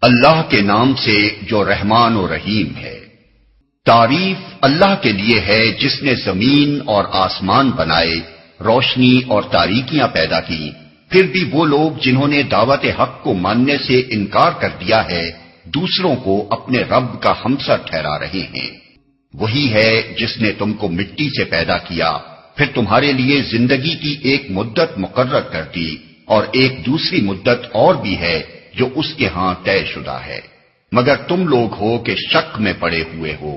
اللہ کے نام سے جو رحمان و رحیم ہے۔ تعریف اللہ کے لیے ہے جس نے زمین اور آسمان بنائے، روشنی اور تاریکیاں پیدا کی، پھر بھی وہ لوگ جنہوں نے دعوت حق کو ماننے سے انکار کر دیا ہے دوسروں کو اپنے رب کا ہمسر ٹھہرا رہے ہیں۔ وہی ہے جس نے تم کو مٹی سے پیدا کیا، پھر تمہارے لیے زندگی کی ایک مدت مقرر کر دی، اور ایک دوسری مدت اور بھی ہے جو اس کے ہاں طے شدہ ہے، مگر تم لوگ ہو کہ شک میں پڑے ہوئے ہو۔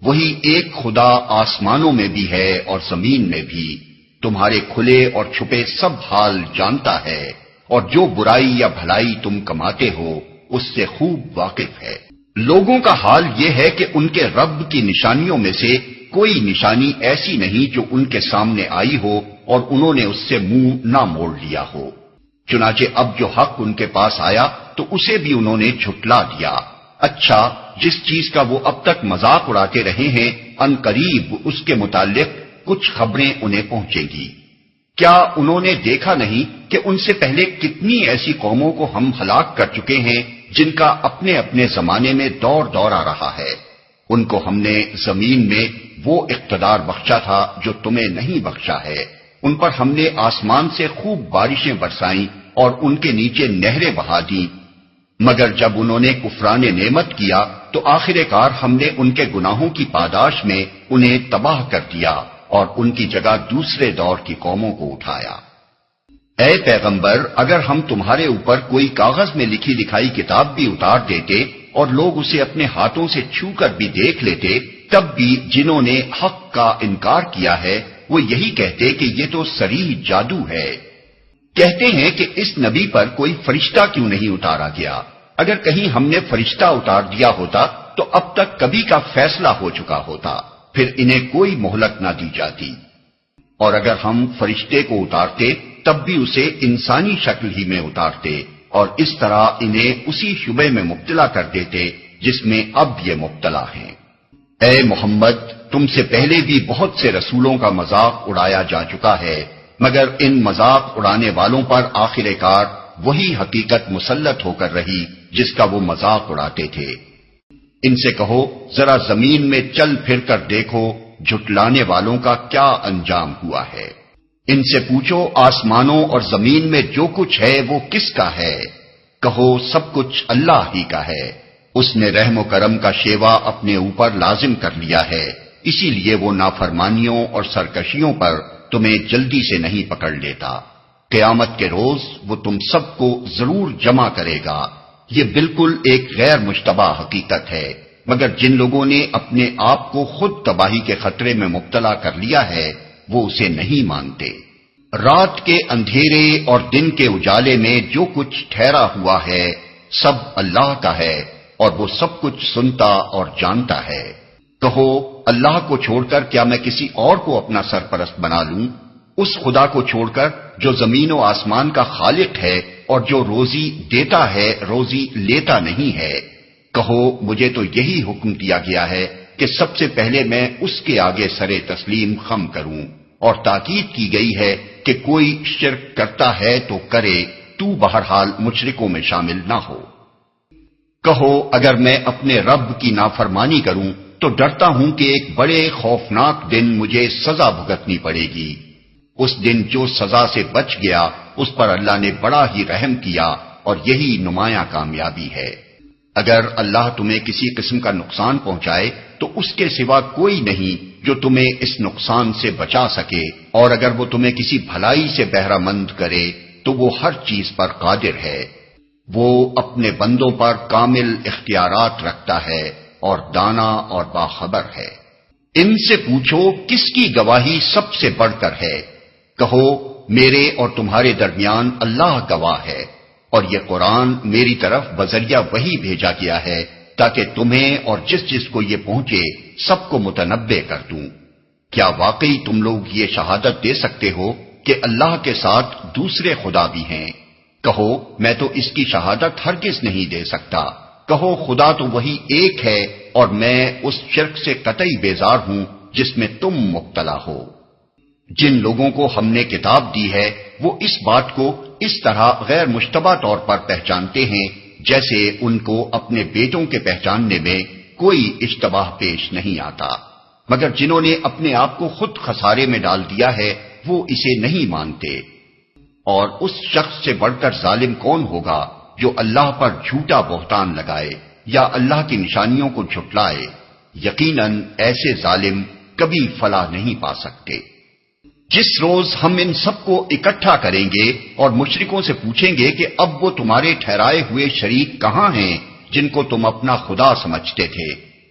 وہی ایک خدا آسمانوں میں بھی ہے اور زمین میں بھی، تمہارے کھلے اور چھپے سب حال جانتا ہے، اور جو برائی یا بھلائی تم کماتے ہو اس سے خوب واقف ہے۔ لوگوں کا حال یہ ہے کہ ان کے رب کی نشانیوں میں سے کوئی نشانی ایسی نہیں جو ان کے سامنے آئی ہو اور انہوں نے اس سے منہ نہ موڑ لیا ہو۔ چنانچہ اب جو حق ان کے پاس آیا تو اسے بھی انہوں نے جھٹلا دیا۔ اچھا، جس چیز کا وہ اب تک مذاق اڑاتے رہے ہیں ان قریب اس کے متعلق کچھ خبریں انہیں پہنچیں گی۔ کیا انہوں نے دیکھا نہیں کہ ان سے پہلے کتنی ایسی قوموں کو ہم ہلاک کر چکے ہیں جن کا اپنے اپنے زمانے میں دور آ رہا ہے؟ ان کو ہم نے زمین میں وہ اقتدار بخشا تھا جو تمہیں نہیں بخشا ہے۔ ان پر ہم نے آسمان سے خوب بارشیں برسائیں اور ان کے نیچے نہریں بہا دیں، مگر جب انہوں نے کفران نعمت کیا تو آخر کار ہم نے ان کے گناہوں کی پاداش میں انہیں تباہ کر دیا اور ان کی جگہ دوسرے دور کی قوموں کو اٹھایا۔ اے پیغمبر، اگر ہم تمہارے اوپر کوئی کاغذ میں لکھی لکھائی کتاب بھی اتار دیتے اور لوگ اسے اپنے ہاتھوں سے چھو کر بھی دیکھ لیتے، تب بھی جنہوں نے حق کا انکار کیا ہے وہ یہی کہتے کہ یہ تو صریح جادو ہے۔ کہتے ہیں کہ اس نبی پر کوئی فرشتہ کیوں نہیں اتارا گیا؟ اگر کہیں ہم نے فرشتہ اتار دیا ہوتا تو اب تک کبھی کا فیصلہ ہو چکا ہوتا، پھر انہیں کوئی مہلت نہ دی جاتی۔ اور اگر ہم فرشتے کو اتارتے تب بھی اسے انسانی شکل ہی میں اتارتے، اور اس طرح انہیں اسی شبے میں مبتلا کر دیتے جس میں اب یہ مبتلا ہیں۔ اے محمد، تم سے پہلے بھی بہت سے رسولوں کا مذاق اڑایا جا چکا ہے، مگر ان مذاق اڑانے والوں پر آخر کار وہی حقیقت مسلط ہو کر رہی جس کا وہ مذاق اڑاتے تھے۔ ان سے کہو ذرا زمین میں چل پھر کر دیکھو جھٹلانے والوں کا کیا انجام ہوا ہے۔ ان سے پوچھو آسمانوں اور زمین میں جو کچھ ہے وہ کس کا ہے؟ کہو سب کچھ اللہ ہی کا ہے۔ اس نے رحم و کرم کا شیوا اپنے اوپر لازم کر لیا ہے، اسی لیے وہ نافرمانیوں اور سرکشیوں پر تمہیں جلدی سے نہیں پکڑ لیتا۔ قیامت کے روز وہ تم سب کو ضرور جمع کرے گا۔ یہ بالکل ایک غیر مشتبہ حقیقت ہے، مگر جن لوگوں نے اپنے آپ کو خود تباہی کے خطرے میں مبتلا کر لیا ہے وہ اسے نہیں مانتے۔ رات کے اندھیرے اور دن کے اجالے میں جو کچھ ٹھہرا ہوا ہے سب اللہ کا ہے، اور وہ سب کچھ سنتا اور جانتا ہے۔ کہو اللہ کو چھوڑ کر کیا میں کسی اور کو اپنا سرپرست بنا لوں؟ اس خدا کو چھوڑ کر جو زمین و آسمان کا خالق ہے اور جو روزی دیتا ہے روزی لیتا نہیں ہے۔ کہو مجھے تو یہی حکم دیا گیا ہے کہ سب سے پہلے میں اس کے آگے سرے تسلیم خم کروں، اور تاکید کی گئی ہے کہ کوئی شرک کرتا ہے تو کرے، تو بہرحال مشرکوں میں شامل نہ ہو۔ کہو اگر میں اپنے رب کی نافرمانی کروں تو ڈرتا ہوں کہ ایک بڑے خوفناک دن مجھے سزا بھگتنی پڑے گی۔ اس دن جو سزا سے بچ گیا اس پر اللہ نے بڑا ہی رحم کیا، اور یہی نمایاں کامیابی ہے۔ اگر اللہ تمہیں کسی قسم کا نقصان پہنچائے تو اس کے سوا کوئی نہیں جو تمہیں اس نقصان سے بچا سکے، اور اگر وہ تمہیں کسی بھلائی سے بہرہ مند کرے تو وہ ہر چیز پر قادر ہے۔ وہ اپنے بندوں پر کامل اختیارات رکھتا ہے اور دانا اور باخبر ہے۔ ان سے پوچھو کس کی گواہی سب سے بڑھ کر ہے؟ کہو میرے اور تمہارے درمیان اللہ گواہ ہے، اور یہ قرآن میری طرف بذریعہ وحی بھیجا گیا ہے تاکہ تمہیں اور جس جس کو یہ پہنچے سب کو متنبع کر دوں۔ کیا واقعی تم لوگ یہ شہادت دے سکتے ہو کہ اللہ کے ساتھ دوسرے خدا بھی ہیں؟ کہو میں تو اس کی شہادت ہرگز نہیں دے سکتا۔ کہو خدا تو وہی ایک ہے اور میں اس شرک سے قطعی بیزار ہوں جس میں تم مبتلا ہو۔ جن لوگوں کو ہم نے کتاب دی ہے وہ اس بات کو اس طرح غیر مشتبہ طور پر پہچانتے ہیں جیسے ان کو اپنے بیٹوں کے پہچاننے میں کوئی اشتباہ پیش نہیں آتا، مگر جنہوں نے اپنے آپ کو خود خسارے میں ڈال دیا ہے وہ اسے نہیں مانتے۔ اور اس شخص سے بڑھ کر ظالم کون ہوگا جو اللہ پر جھوٹا بہتان لگائے یا اللہ کی نشانیوں کو جھٹلائے؟ یقیناً ایسے ظالم کبھی فلاح نہیں پا سکتے۔ جس روز ہم ان سب کو اکٹھا کریں گے اور مشرکوں سے پوچھیں گے کہ اب وہ تمہارے ٹھہرائے ہوئے شریک کہاں ہیں جن کو تم اپنا خدا سمجھتے تھے،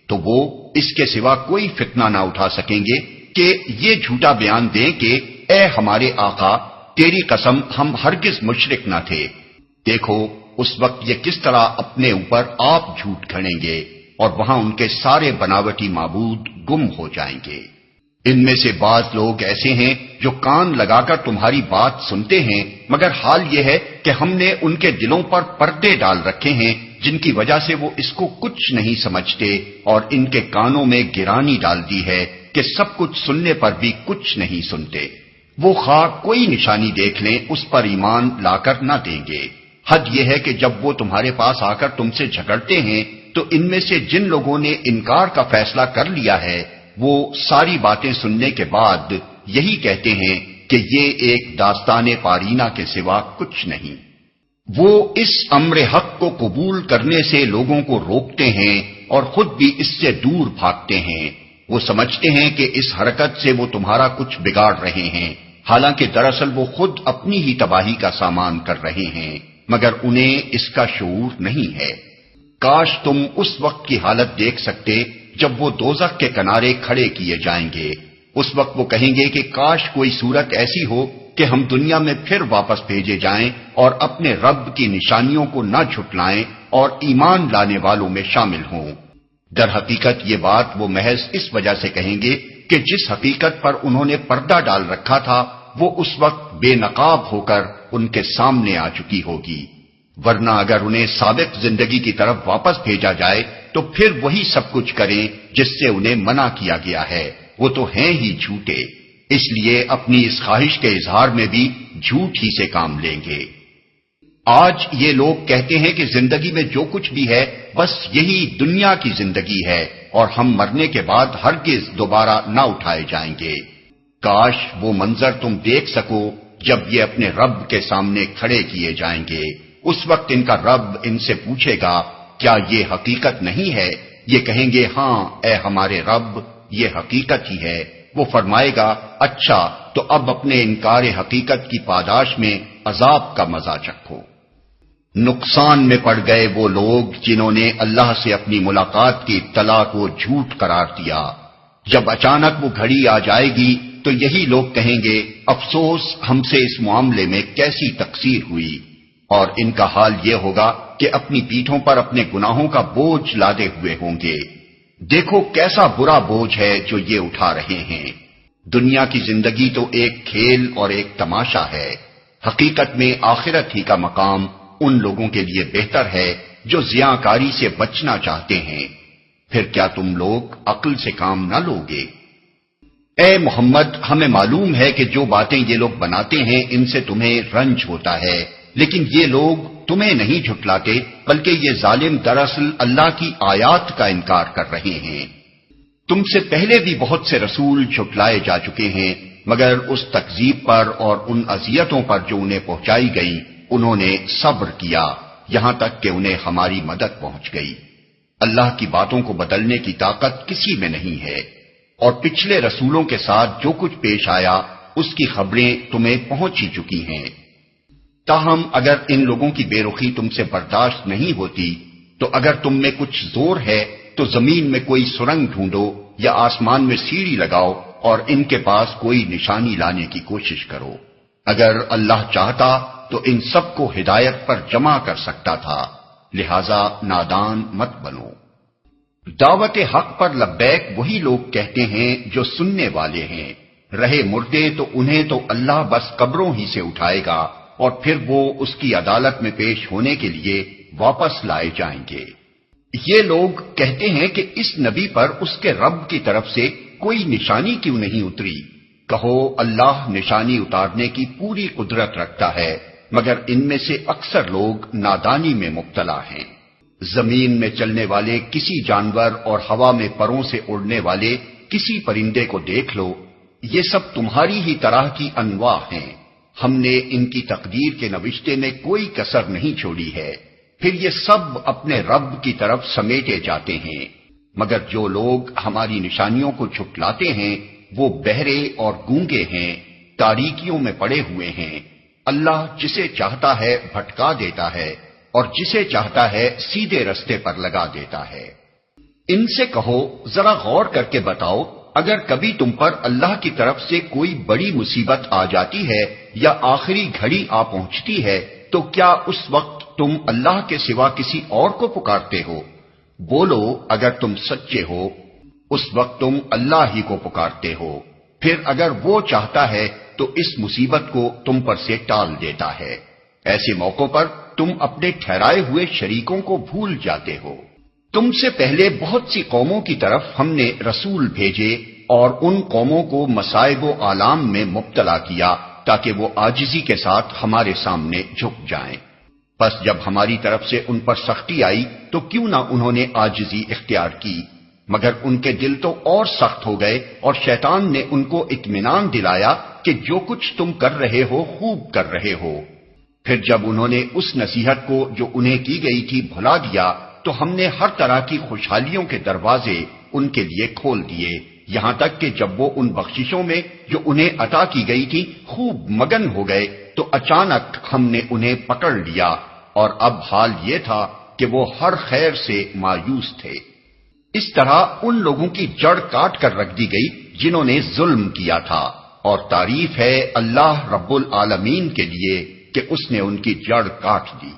تو وہ اس کے سوا کوئی فتنہ نہ اٹھا سکیں گے کہ یہ جھوٹا بیان دیں کہ اے ہمارے آقا تیری قسم ہم ہرگز مشرک نہ تھے۔ دیکھو اس وقت یہ کس طرح اپنے اوپر آپ جھوٹ گھڑیں گے اور وہاں ان کے سارے بناوٹی معبود گم ہو جائیں گے۔ ان میں سے بعض لوگ ایسے ہیں جو کان لگا کر تمہاری بات سنتے ہیں، مگر حال یہ ہے کہ ہم نے ان کے دلوں پر پردے ڈال رکھے ہیں جن کی وجہ سے وہ اس کو کچھ نہیں سمجھتے، اور ان کے کانوں میں گرانی ڈال دی ہے کہ سب کچھ سننے پر بھی کچھ نہیں سنتے۔ وہ خواہ کوئی نشانی دیکھ لیں اس پر ایمان لا کر نہ دیں گے۔ حد یہ ہے کہ جب وہ تمہارے پاس آ کر تم سے جھگڑتے ہیں تو ان میں سے جن لوگوں نے انکار کا فیصلہ کر لیا ہے وہ ساری باتیں سننے کے بعد یہی کہتے ہیں کہ یہ ایک داستان پارینہ کے سوا کچھ نہیں۔ وہ اس امر حق کو قبول کرنے سے لوگوں کو روکتے ہیں اور خود بھی اس سے دور بھاگتے ہیں۔ وہ سمجھتے ہیں کہ اس حرکت سے وہ تمہارا کچھ بگاڑ رہے ہیں، حالانکہ دراصل وہ خود اپنی ہی تباہی کا سامان کر رہے ہیں، مگر انہیں اس کا شعور نہیں ہے۔ کاش تم اس وقت کی حالت دیکھ سکتے جب وہ دوزخ کے کنارے کھڑے کیے جائیں گے۔ اس وقت وہ کہیں گے کہ کاش کوئی صورت ایسی ہو کہ ہم دنیا میں پھر واپس بھیجے جائیں اور اپنے رب کی نشانیوں کو نہ جھٹلائیں اور ایمان لانے والوں میں شامل ہوں۔ در حقیقت یہ بات وہ محض اس وجہ سے کہیں گے کہ جس حقیقت پر انہوں نے پردہ ڈال رکھا تھا وہ اس وقت بے نقاب ہو کر ان کے سامنے آ چکی ہوگی، ورنہ اگر انہیں سابق زندگی کی طرف واپس بھیجا جائے تو پھر وہی سب کچھ کریں جس سے انہیں منع کیا گیا ہے۔ وہ تو ہیں ہی جھوٹے، اس لیے اپنی اس خواہش کے اظہار میں بھی جھوٹ ہی سے کام لیں گے۔ آج یہ لوگ کہتے ہیں کہ زندگی میں جو کچھ بھی ہے بس یہی دنیا کی زندگی ہے اور ہم مرنے کے بعد ہرگز دوبارہ نہ اٹھائے جائیں گے۔ کاش وہ منظر تم دیکھ سکو جب یہ اپنے رب کے سامنے کھڑے کیے جائیں گے۔ اس وقت ان کا رب ان سے پوچھے گا کیا یہ حقیقت نہیں ہے؟ یہ کہیں گے ہاں اے ہمارے رب یہ حقیقت ہی ہے۔ وہ فرمائے گا اچھا تو اب اپنے انکار حقیقت کی پاداش میں عذاب کا مزہ چکھو۔ نقصان میں پڑ گئے وہ لوگ جنہوں نے اللہ سے اپنی ملاقات کی اطلاع کو جھوٹ قرار دیا۔ جب اچانک وہ گھڑی آ جائے گی تو یہی لوگ کہیں گے افسوس ہم سے اس معاملے میں کیسی تقصیر ہوئی، اور ان کا حال یہ ہوگا کہ اپنی پیٹھوں پر اپنے گناہوں کا بوجھ لادے ہوئے ہوں گے۔ دیکھو کیسا برا بوجھ ہے جو یہ اٹھا رہے ہیں۔ دنیا کی زندگی تو ایک کھیل اور ایک تماشا ہے، حقیقت میں آخرت ہی کا مقام ان لوگوں کے لیے بہتر ہے جو زیاں-کاری سے بچنا چاہتے ہیں۔ پھر کیا تم لوگ عقل سے کام نہ لوگے؟ اے محمد ہمیں معلوم ہے کہ جو باتیں یہ لوگ بناتے ہیں ان سے تمہیں رنج ہوتا ہے، لیکن یہ لوگ تمہیں نہیں جھٹلاتے بلکہ یہ ظالم دراصل اللہ کی آیات کا انکار کر رہے ہیں۔ تم سے پہلے بھی بہت سے رسول جھٹلائے جا چکے ہیں، مگر اس تکذیب پر اور ان اذیتوں پر جو انہیں پہنچائی گئی انہوں نے صبر کیا یہاں تک کہ انہیں ہماری مدد پہنچ گئی۔ اللہ کی باتوں کو بدلنے کی طاقت کسی میں نہیں ہے، اور پچھلے رسولوں کے ساتھ جو کچھ پیش آیا اس کی خبریں تمہیں پہنچ ہی چکی ہیں۔ تاہم اگر ان لوگوں کی بے رخی تم سے برداشت نہیں ہوتی تو اگر تم میں کچھ زور ہے تو زمین میں کوئی سرنگ ڈھونڈو یا آسمان میں سیڑھی لگاؤ اور ان کے پاس کوئی نشانی لانے کی کوشش کرو۔ اگر اللہ چاہتا تو ان سب کو ہدایت پر جمع کر سکتا تھا، لہذا نادان مت بنو۔ دعوت حق پر لبیک وہی لوگ کہتے ہیں جو سننے والے ہیں، رہے مردے تو انہیں تو اللہ بس قبروں ہی سے اٹھائے گا اور پھر وہ اس کی عدالت میں پیش ہونے کے لیے واپس لائے جائیں گے۔ یہ لوگ کہتے ہیں کہ اس نبی پر اس کے رب کی طرف سے کوئی نشانی کیوں نہیں اتری؟ کہو اللہ نشانی اتارنے کی پوری قدرت رکھتا ہے، مگر ان میں سے اکثر لوگ نادانی میں مبتلا ہیں۔ زمین میں چلنے والے کسی جانور اور ہوا میں پروں سے اڑنے والے کسی پرندے کو دیکھ لو، یہ سب تمہاری ہی طرح کی انواع ہیں۔ ہم نے ان کی تقدیر کے نوشتے میں کوئی کسر نہیں چھوڑی ہے، پھر یہ سب اپنے رب کی طرف سمیٹے جاتے ہیں۔ مگر جو لوگ ہماری نشانیوں کو جھٹلاتے ہیں وہ بہرے اور گونگے ہیں، تاریکیوں میں پڑے ہوئے ہیں۔ اللہ جسے چاہتا ہے بھٹکا دیتا ہے اور جسے چاہتا ہے سیدھے رستے پر لگا دیتا ہے۔ ان سے کہو ذرا غور کر کے بتاؤ، اگر کبھی تم پر اللہ کی طرف سے کوئی بڑی مصیبت آ جاتی ہے یا آخری گھڑی آ پہنچتی ہے تو کیا اس وقت تم اللہ کے سوا کسی اور کو پکارتے ہو؟ بولو اگر تم سچے ہو، اس وقت تم اللہ ہی کو پکارتے ہو، پھر اگر وہ چاہتا ہے تو اس مصیبت کو تم پر سے ٹال دیتا ہے۔ ایسے موقعوں پر تم اپنے ٹھہرائے ہوئے شریکوں کو بھول جاتے ہو۔ تم سے پہلے بہت سی قوموں کی طرف ہم نے رسول بھیجے اور ان قوموں کو مصائب و آلام میں مبتلا کیا تاکہ وہ عاجزی کے ساتھ ہمارے سامنے جھک جائیں۔ پس جب ہماری طرف سے ان پر سختی آئی تو کیوں نہ انہوں نے عاجزی اختیار کی، مگر ان کے دل تو اور سخت ہو گئے اور شیطان نے ان کو اطمینان دلایا کہ جو کچھ تم کر رہے ہو خوب کر رہے ہو۔ پھر جب انہوں نے اس نصیحت کو جو انہیں کی گئی تھی بھلا دیا تو ہم نے ہر طرح کی خوشحالیوں کے دروازے ان کے لیے کھول دیے، یہاں تک کہ جب وہ ان بخششوں میں جو انہیں عطا کی گئی تھی خوب مگن ہو گئے تو اچانک ہم نے انہیں پکڑ لیا، اور اب حال یہ تھا کہ وہ ہر خیر سے مایوس تھے۔ اس طرح ان لوگوں کی جڑ کاٹ کر رکھ دی گئی جنہوں نے ظلم کیا تھا، اور تعریف ہے اللہ رب العالمین کے لیے کہ اس نے ان کی جڑ کاٹ دی۔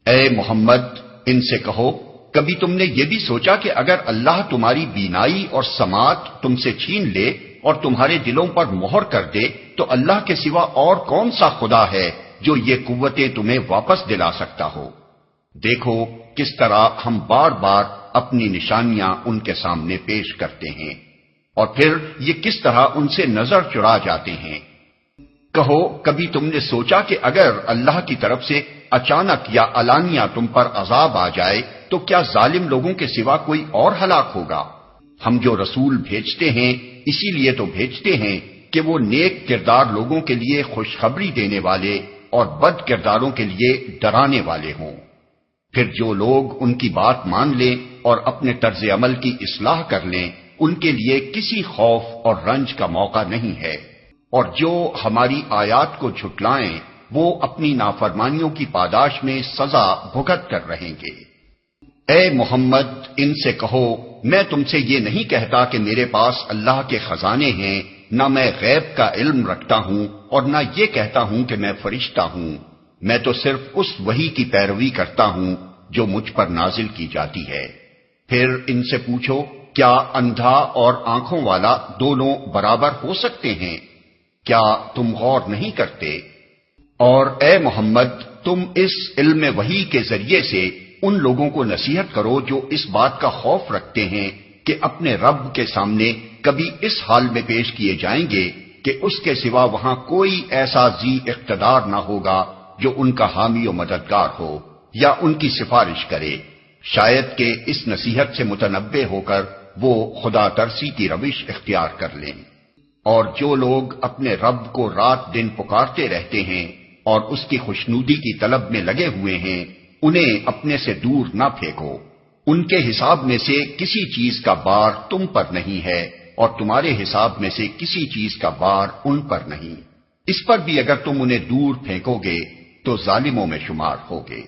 اے محمد ان سے کہو، کبھی تم نے یہ بھی سوچا کہ اگر اللہ تمہاری بینائی اور سماعت تم سے چھین لے اور تمہارے دلوں پر مہر کر دے تو اللہ کے سوا اور کون سا خدا ہے جو یہ قوتیں تمہیں واپس دلا سکتا ہو؟ دیکھو کس طرح ہم بار بار اپنی نشانیاں ان کے سامنے پیش کرتے ہیں اور پھر یہ کس طرح ان سے نظر چرا جاتے ہیں۔ کہو کبھی تم نے سوچا کہ اگر اللہ کی طرف سے اچانک یا علانیہ تم پر عذاب آ جائے تو کیا ظالم لوگوں کے سوا کوئی اور ہلاک ہوگا؟ ہم جو رسول بھیجتے ہیں اسی لیے تو بھیجتے ہیں کہ وہ نیک کردار لوگوں کے لیے خوشخبری دینے والے اور بد کرداروں کے لیے ڈرانے والے ہوں۔ پھر جو لوگ ان کی بات مان لیں اور اپنے طرز عمل کی اصلاح کر لیں ان کے لیے کسی خوف اور رنج کا موقع نہیں ہے، اور جو ہماری آیات کو جھٹلائیں وہ اپنی نافرمانیوں کی پاداش میں سزا بھگت کر رہیں گے۔ اے محمد ان سے کہو، میں تم سے یہ نہیں کہتا کہ میرے پاس اللہ کے خزانے ہیں، نہ میں غیب کا علم رکھتا ہوں اور نہ یہ کہتا ہوں کہ میں فرشتہ ہوں، میں تو صرف اس وحی کی پیروی کرتا ہوں جو مجھ پر نازل کی جاتی ہے۔ پھر ان سے پوچھو، کیا اندھا اور آنکھوں والا دونوں برابر ہو سکتے ہیں؟ کیا تم غور نہیں کرتے؟ اور اے محمد تم اس علم وحی کے ذریعے سے ان لوگوں کو نصیحت کرو جو اس بات کا خوف رکھتے ہیں کہ اپنے رب کے سامنے کبھی اس حال میں پیش کیے جائیں گے کہ اس کے سوا وہاں کوئی ایسا ذی اقتدار نہ ہوگا جو ان کا حامی و مددگار ہو یا ان کی سفارش کرے، شاید کہ اس نصیحت سے متنبہ ہو کر وہ خدا ترسی کی روش اختیار کر لیں۔ اور جو لوگ اپنے رب کو رات دن پکارتے رہتے ہیں اور اس کی خوشنودی کی طلب میں لگے ہوئے ہیں انہیں اپنے سے دور نہ پھینکو، ان کے حساب میں سے کسی چیز کا بار تم پر نہیں ہے اور تمہارے حساب میں سے کسی چیز کا بار ان پر نہیں، اس پر بھی اگر تم انہیں دور پھینکو گے تو ظالموں میں شمار ہوگے۔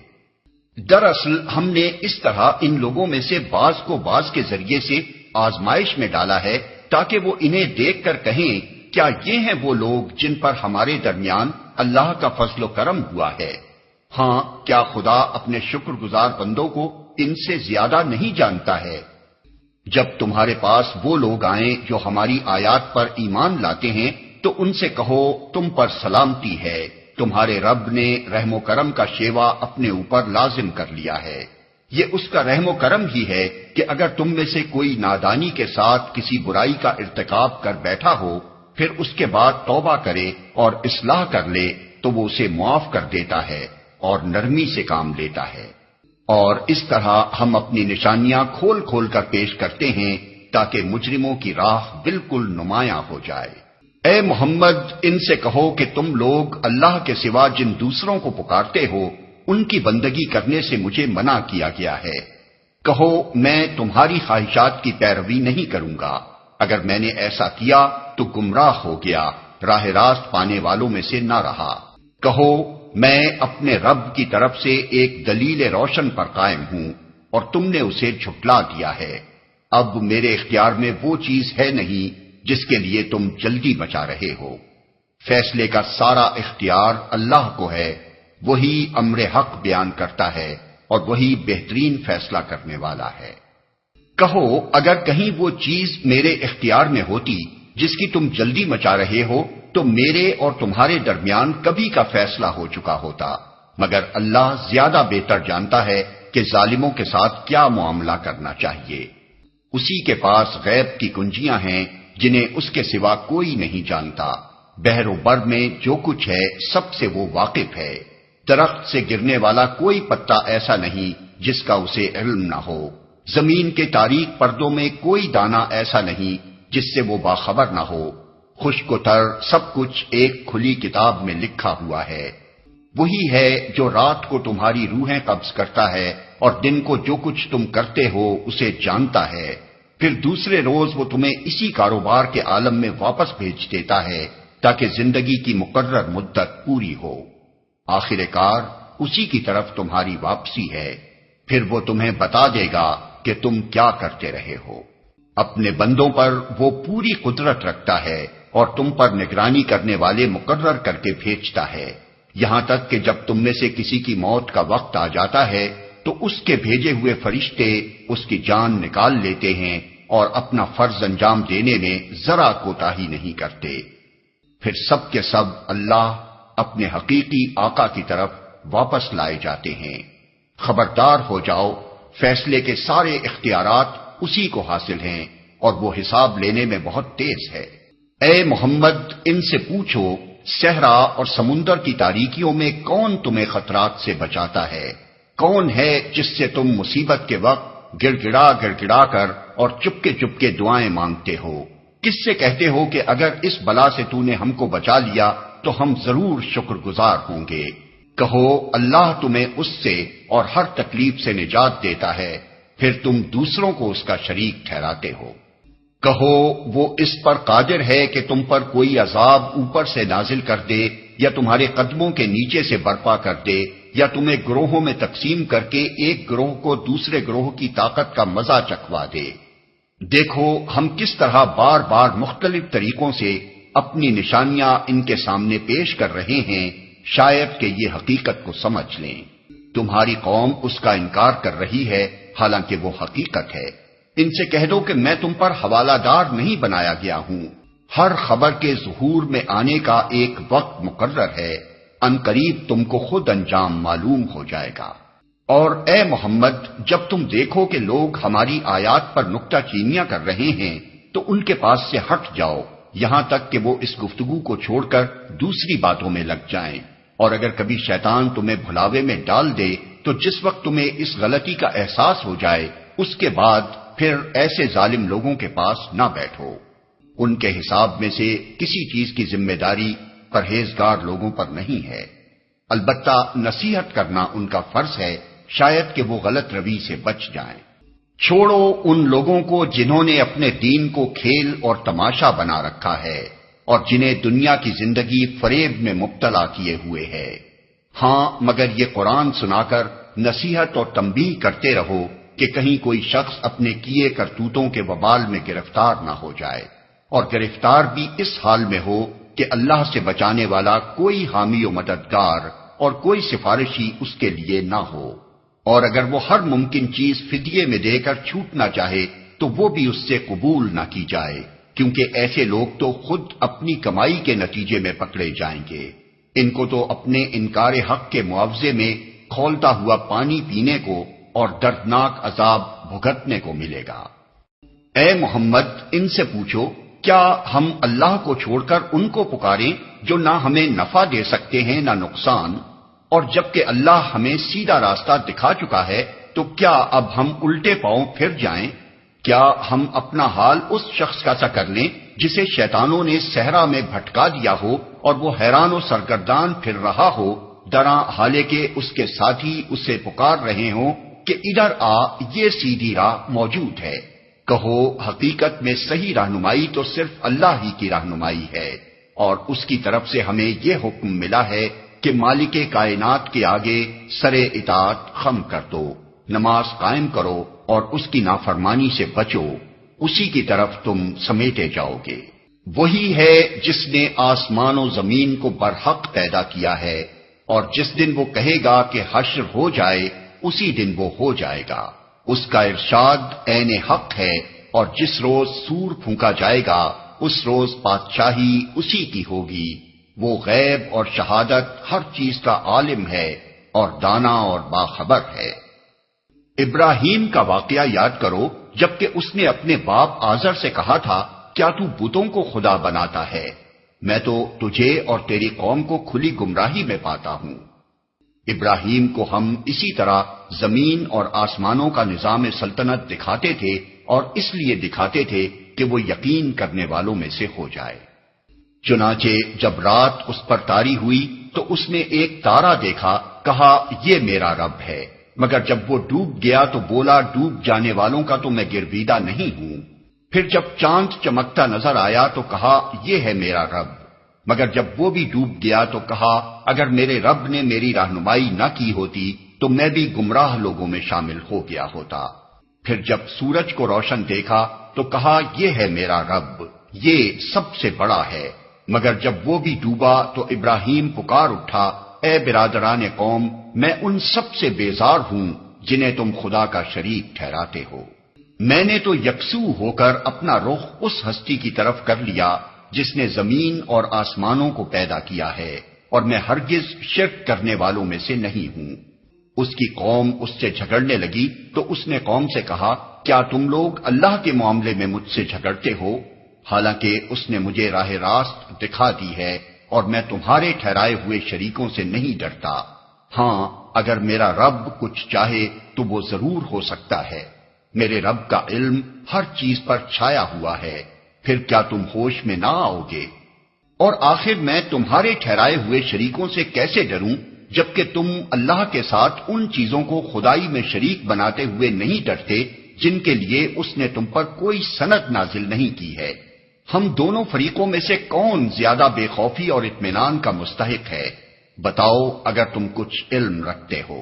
دراصل ہم نے اس طرح ان لوگوں میں سے بعض کو بعض کے ذریعے سے آزمائش میں ڈالا ہے تاکہ وہ انہیں دیکھ کر کہیں کیا یہ ہیں وہ لوگ جن پر ہمارے درمیان اللہ کا فضل و کرم ہوا ہے؟ ہاں کیا خدا اپنے شکر گزار بندوں کو ان سے زیادہ نہیں جانتا ہے؟ جب تمہارے پاس وہ لوگ آئیں جو ہماری آیات پر ایمان لاتے ہیں تو ان سے کہو تم پر سلامتی ہے، تمہارے رب نے رحم و کرم کا شیوا اپنے اوپر لازم کر لیا ہے۔ یہ اس کا رحم و کرم ہی ہے کہ اگر تم میں سے کوئی نادانی کے ساتھ کسی برائی کا ارتکاب کر بیٹھا ہو پھر اس کے بعد توبہ کرے اور اصلاح کر لے تو وہ اسے معاف کر دیتا ہے اور نرمی سے کام لیتا ہے۔ اور اس طرح ہم اپنی نشانیاں کھول کھول کر پیش کرتے ہیں تاکہ مجرموں کی راہ بالکل نمایاں ہو جائے۔ اے محمد، ان سے کہو کہ تم لوگ اللہ کے سوا جن دوسروں کو پکارتے ہو ان کی بندگی کرنے سے مجھے منع کیا گیا ہے۔ کہو میں تمہاری خواہشات کی پیروی نہیں کروں گا، اگر میں نے ایسا کیا تو گمراہ ہو گیا، راہ راست پانے والوں میں سے نہ رہا۔ کہو میں اپنے رب کی طرف سے ایک دلیل روشن پر قائم ہوں اور تم نے اسے جھٹلا دیا ہے۔ اب میرے اختیار میں وہ چیز ہے نہیں جس کے لیے تم جلدی مچا رہے ہو۔ فیصلے کا سارا اختیار اللہ کو ہے، وہی امر حق بیان کرتا ہے اور وہی بہترین فیصلہ کرنے والا ہے۔ کہو اگر کہیں وہ چیز میرے اختیار میں ہوتی جس کی تم جلدی مچا رہے ہو تو میرے اور تمہارے درمیان کبھی کا فیصلہ ہو چکا ہوتا، مگر اللہ زیادہ بہتر جانتا ہے کہ ظالموں کے ساتھ کیا معاملہ کرنا چاہیے۔ اسی کے پاس غیب کی کنجیاں ہیں جنہیں اس کے سوا کوئی نہیں جانتا۔ بحر و بر میں جو کچھ ہے سب سے وہ واقف ہے۔ درخت سے گرنے والا کوئی پتا ایسا نہیں جس کا اسے علم نہ ہو، زمین کے تاریک پردوں میں کوئی دانہ ایسا نہیں جس سے وہ باخبر نہ ہو۔ خشک و تر سب کچھ ایک کھلی کتاب میں لکھا ہوا ہے۔ وہی ہے جو رات کو تمہاری روحیں قبض کرتا ہے اور دن کو جو کچھ تم کرتے ہو اسے جانتا ہے، پھر دوسرے روز وہ تمہیں اسی کاروبار کے عالم میں واپس بھیج دیتا ہے تاکہ زندگی کی مقرر مدت پوری ہو۔ آخر کار اسی کی طرف تمہاری واپسی ہے، پھر وہ تمہیں بتا دے گا کہ تم کیا کرتے رہے ہو۔ اپنے بندوں پر وہ پوری قدرت رکھتا ہے اور تم پر نگرانی کرنے والے مقرر کر کے بھیجتا ہے، یہاں تک کہ جب تم میں سے کسی کی موت کا وقت آ جاتا ہے تو اس کے بھیجے ہوئے فرشتے اس کی جان نکال لیتے ہیں اور اپنا فرض انجام دینے میں ذرا کوتاہی نہیں کرتے۔ پھر سب کے سب اللہ اپنے حقیقی آقا کی طرف واپس لائے جاتے ہیں۔ خبردار ہو جاؤ، فیصلے کے سارے اختیارات اسی کو حاصل ہیں اور وہ حساب لینے میں بہت تیز ہے۔ اے محمد، ان سے پوچھو صحرا اور سمندر کی تاریکیوں میں کون تمہیں خطرات سے بچاتا ہے؟ کون ہے جس سے تم مصیبت کے وقت گڑ گڑا کر اور چپکے دعائیں مانگتے ہو؟ کس سے کہتے ہو کہ اگر اس بلا سے تو نے ہم کو بچا لیا تو ہم ضرور شکر گزار ہوں گے؟ کہو اللہ تمہیں اس سے اور ہر تکلیف سے نجات دیتا ہے، پھر تم دوسروں کو اس کا شریک ٹھہراتے ہو۔ کہو وہ اس پر قادر ہے کہ تم پر کوئی عذاب اوپر سے نازل کر دے یا تمہارے قدموں کے نیچے سے برپا کر دے یا تمہیں گروہوں میں تقسیم کر کے ایک گروہ کو دوسرے گروہ کی طاقت کا مزہ چکھوا دے۔ دیکھو ہم کس طرح بار بار مختلف طریقوں سے اپنی نشانیاں ان کے سامنے پیش کر رہے ہیں، شاید کہ یہ حقیقت کو سمجھ لیں۔ تمہاری قوم اس کا انکار کر رہی ہے حالانکہ وہ حقیقت ہے۔ ان سے کہہ دو کہ میں تم پر حوالہ دار نہیں بنایا گیا ہوں، ہر خبر کے ظہور میں آنے کا ایک وقت مقرر ہے، ان قریب تم کو خود انجام معلوم ہو جائے گا۔ اور اے محمد، جب تم دیکھو کہ لوگ ہماری آیات پر نکتہ چینیاں کر رہے ہیں تو ان کے پاس سے ہٹ جاؤ، یہاں تک کہ وہ اس گفتگو کو چھوڑ کر دوسری باتوں میں لگ جائیں۔ اور اگر کبھی شیطان تمہیں بھلاوے میں ڈال دے تو جس وقت تمہیں اس غلطی کا احساس ہو جائے اس کے بعد پھر ایسے ظالم لوگوں کے پاس نہ بیٹھو۔ ان کے حساب میں سے کسی چیز کی ذمہ داری پرہیزگار لوگوں پر نہیں ہے، البتہ نصیحت کرنا ان کا فرض ہے، شاید کہ وہ غلط روی سے بچ جائیں۔ چھوڑو ان لوگوں کو جنہوں نے اپنے دین کو کھیل اور تماشا بنا رکھا ہے اور جنہیں دنیا کی زندگی فریب میں مبتلا کیے ہوئے ہے۔ ہاں مگر یہ قرآن سنا کر نصیحت اور تنبیہ کرتے رہو کہ کہیں کوئی شخص اپنے کیے کرتوتوں کے وبال میں گرفتار نہ ہو جائے، اور گرفتار بھی اس حال میں ہو کہ اللہ سے بچانے والا کوئی حامی و مددگار اور کوئی سفارشی اس کے لیے نہ ہو، اور اگر وہ ہر ممکن چیز فدیے میں دے کر چھوٹنا چاہے تو وہ بھی اس سے قبول نہ کی جائے، کیونکہ ایسے لوگ تو خود اپنی کمائی کے نتیجے میں پکڑے جائیں گے۔ ان کو تو اپنے انکار حق کے معاوضے میں کھولتا ہوا پانی پینے کو اور دردناک عذاب بھگتنے کو ملے گا۔ اے محمد، ان سے پوچھو کیا ہم اللہ کو چھوڑ کر ان کو پکاریں جو نہ ہمیں نفع دے سکتے ہیں نہ نقصان، اور جبکہ اللہ ہمیں سیدھا راستہ دکھا چکا ہے تو کیا اب ہم الٹے پاؤں پھر جائیں؟ کیا ہم اپنا حال اس شخص کا سا کر لیں جسے شیطانوں نے صحرا میں بھٹکا دیا ہو اور وہ حیران و سرگردان پھر رہا ہو، دراں حالے کہ اس کے ساتھی اسے پکار رہے ہوں کہ ادھر آ، یہ سیدھی راہ موجود ہے۔ کہو حقیقت میں صحیح رہنمائی تو صرف اللہ ہی کی رہنمائی ہے، اور اس کی طرف سے ہمیں یہ حکم ملا ہے کہ مالک کائنات کے آگے سرے اطاعت خم کر دو، نماز قائم کرو اور اس کی نافرمانی سے بچو، اسی کی طرف تم سمیٹے جاؤ گے۔ وہی ہے جس نے آسمان و زمین کو برحق پیدا کیا ہے، اور جس دن وہ کہے گا کہ حشر ہو جائے اسی دن وہ ہو جائے گا۔ اس کا ارشاد عین حق ہے، اور جس روز سور پھونکا جائے گا اس روز بادشاہی اسی کی ہوگی۔ وہ غیب اور شہادت ہر چیز کا عالم ہے اور دانا اور باخبر ہے۔ ابراہیم کا واقعہ یاد کرو جبکہ اس نے اپنے باپ آزر سے کہا تھا، کیا تو بتوں کو خدا بناتا ہے؟ میں تو تجھے اور تیری قوم کو کھلی گمراہی میں پاتا ہوں۔ ابراہیم کو ہم اسی طرح زمین اور آسمانوں کا نظام سلطنت دکھاتے تھے، اور اس لیے دکھاتے تھے کہ وہ یقین کرنے والوں میں سے ہو جائے۔ چنانچہ جب رات اس پر طاری ہوئی تو اس نے ایک تارا دیکھا، کہا یہ میرا رب ہے، مگر جب وہ ڈوب گیا تو بولا ڈوب جانے والوں کا تو میں گرویدہ نہیں ہوں۔ پھر جب چاند چمکتا نظر آیا تو کہا یہ ہے میرا رب، مگر جب وہ بھی ڈوب گیا تو کہا اگر میرے رب نے میری رہنمائی نہ کی ہوتی تو میں بھی گمراہ لوگوں میں شامل ہو گیا ہوتا۔ پھر جب سورج کو روشن دیکھا تو کہا یہ ہے میرا رب، یہ سب سے بڑا ہے، مگر جب وہ بھی ڈوبا تو ابراہیم پکار اٹھا، اے برادران قوم، میں ان سب سے بیزار ہوں جنہیں تم خدا کا شریک ٹھہراتے ہو۔ میں نے تو یکسو ہو کر اپنا رخ اس ہستی کی طرف کر لیا جس نے زمین اور آسمانوں کو پیدا کیا ہے، اور میں ہرگز شرک کرنے والوں میں سے نہیں ہوں۔ اس کی قوم اس سے جھگڑنے لگی تو اس نے قوم سے کہا کیا تم لوگ اللہ کے معاملے میں مجھ سے جھگڑتے ہو، حالانکہ اس نے مجھے راہ راست دکھا دی ہے اور میں تمہارے ٹھہرائے ہوئے شریکوں سے نہیں ڈرتا۔ ہاں اگر میرا رب کچھ چاہے تو وہ ضرور ہو سکتا ہے، میرے رب کا علم ہر چیز پر چھایا ہوا ہے، پھر کیا تم ہوش میں نہ آؤ گے؟ اور آخر میں تمہارے ٹھہرائے ہوئے شریکوں سے کیسے ڈروں جبکہ تم اللہ کے ساتھ ان چیزوں کو خدائی میں شریک بناتے ہوئے نہیں ڈرتے جن کے لیے اس نے تم پر کوئی سند نازل نہیں کی ہے۔ ہم دونوں فریقوں میں سے کون زیادہ بے خوفی اور اطمینان کا مستحق ہے؟ بتاؤ اگر تم کچھ علم رکھتے ہو۔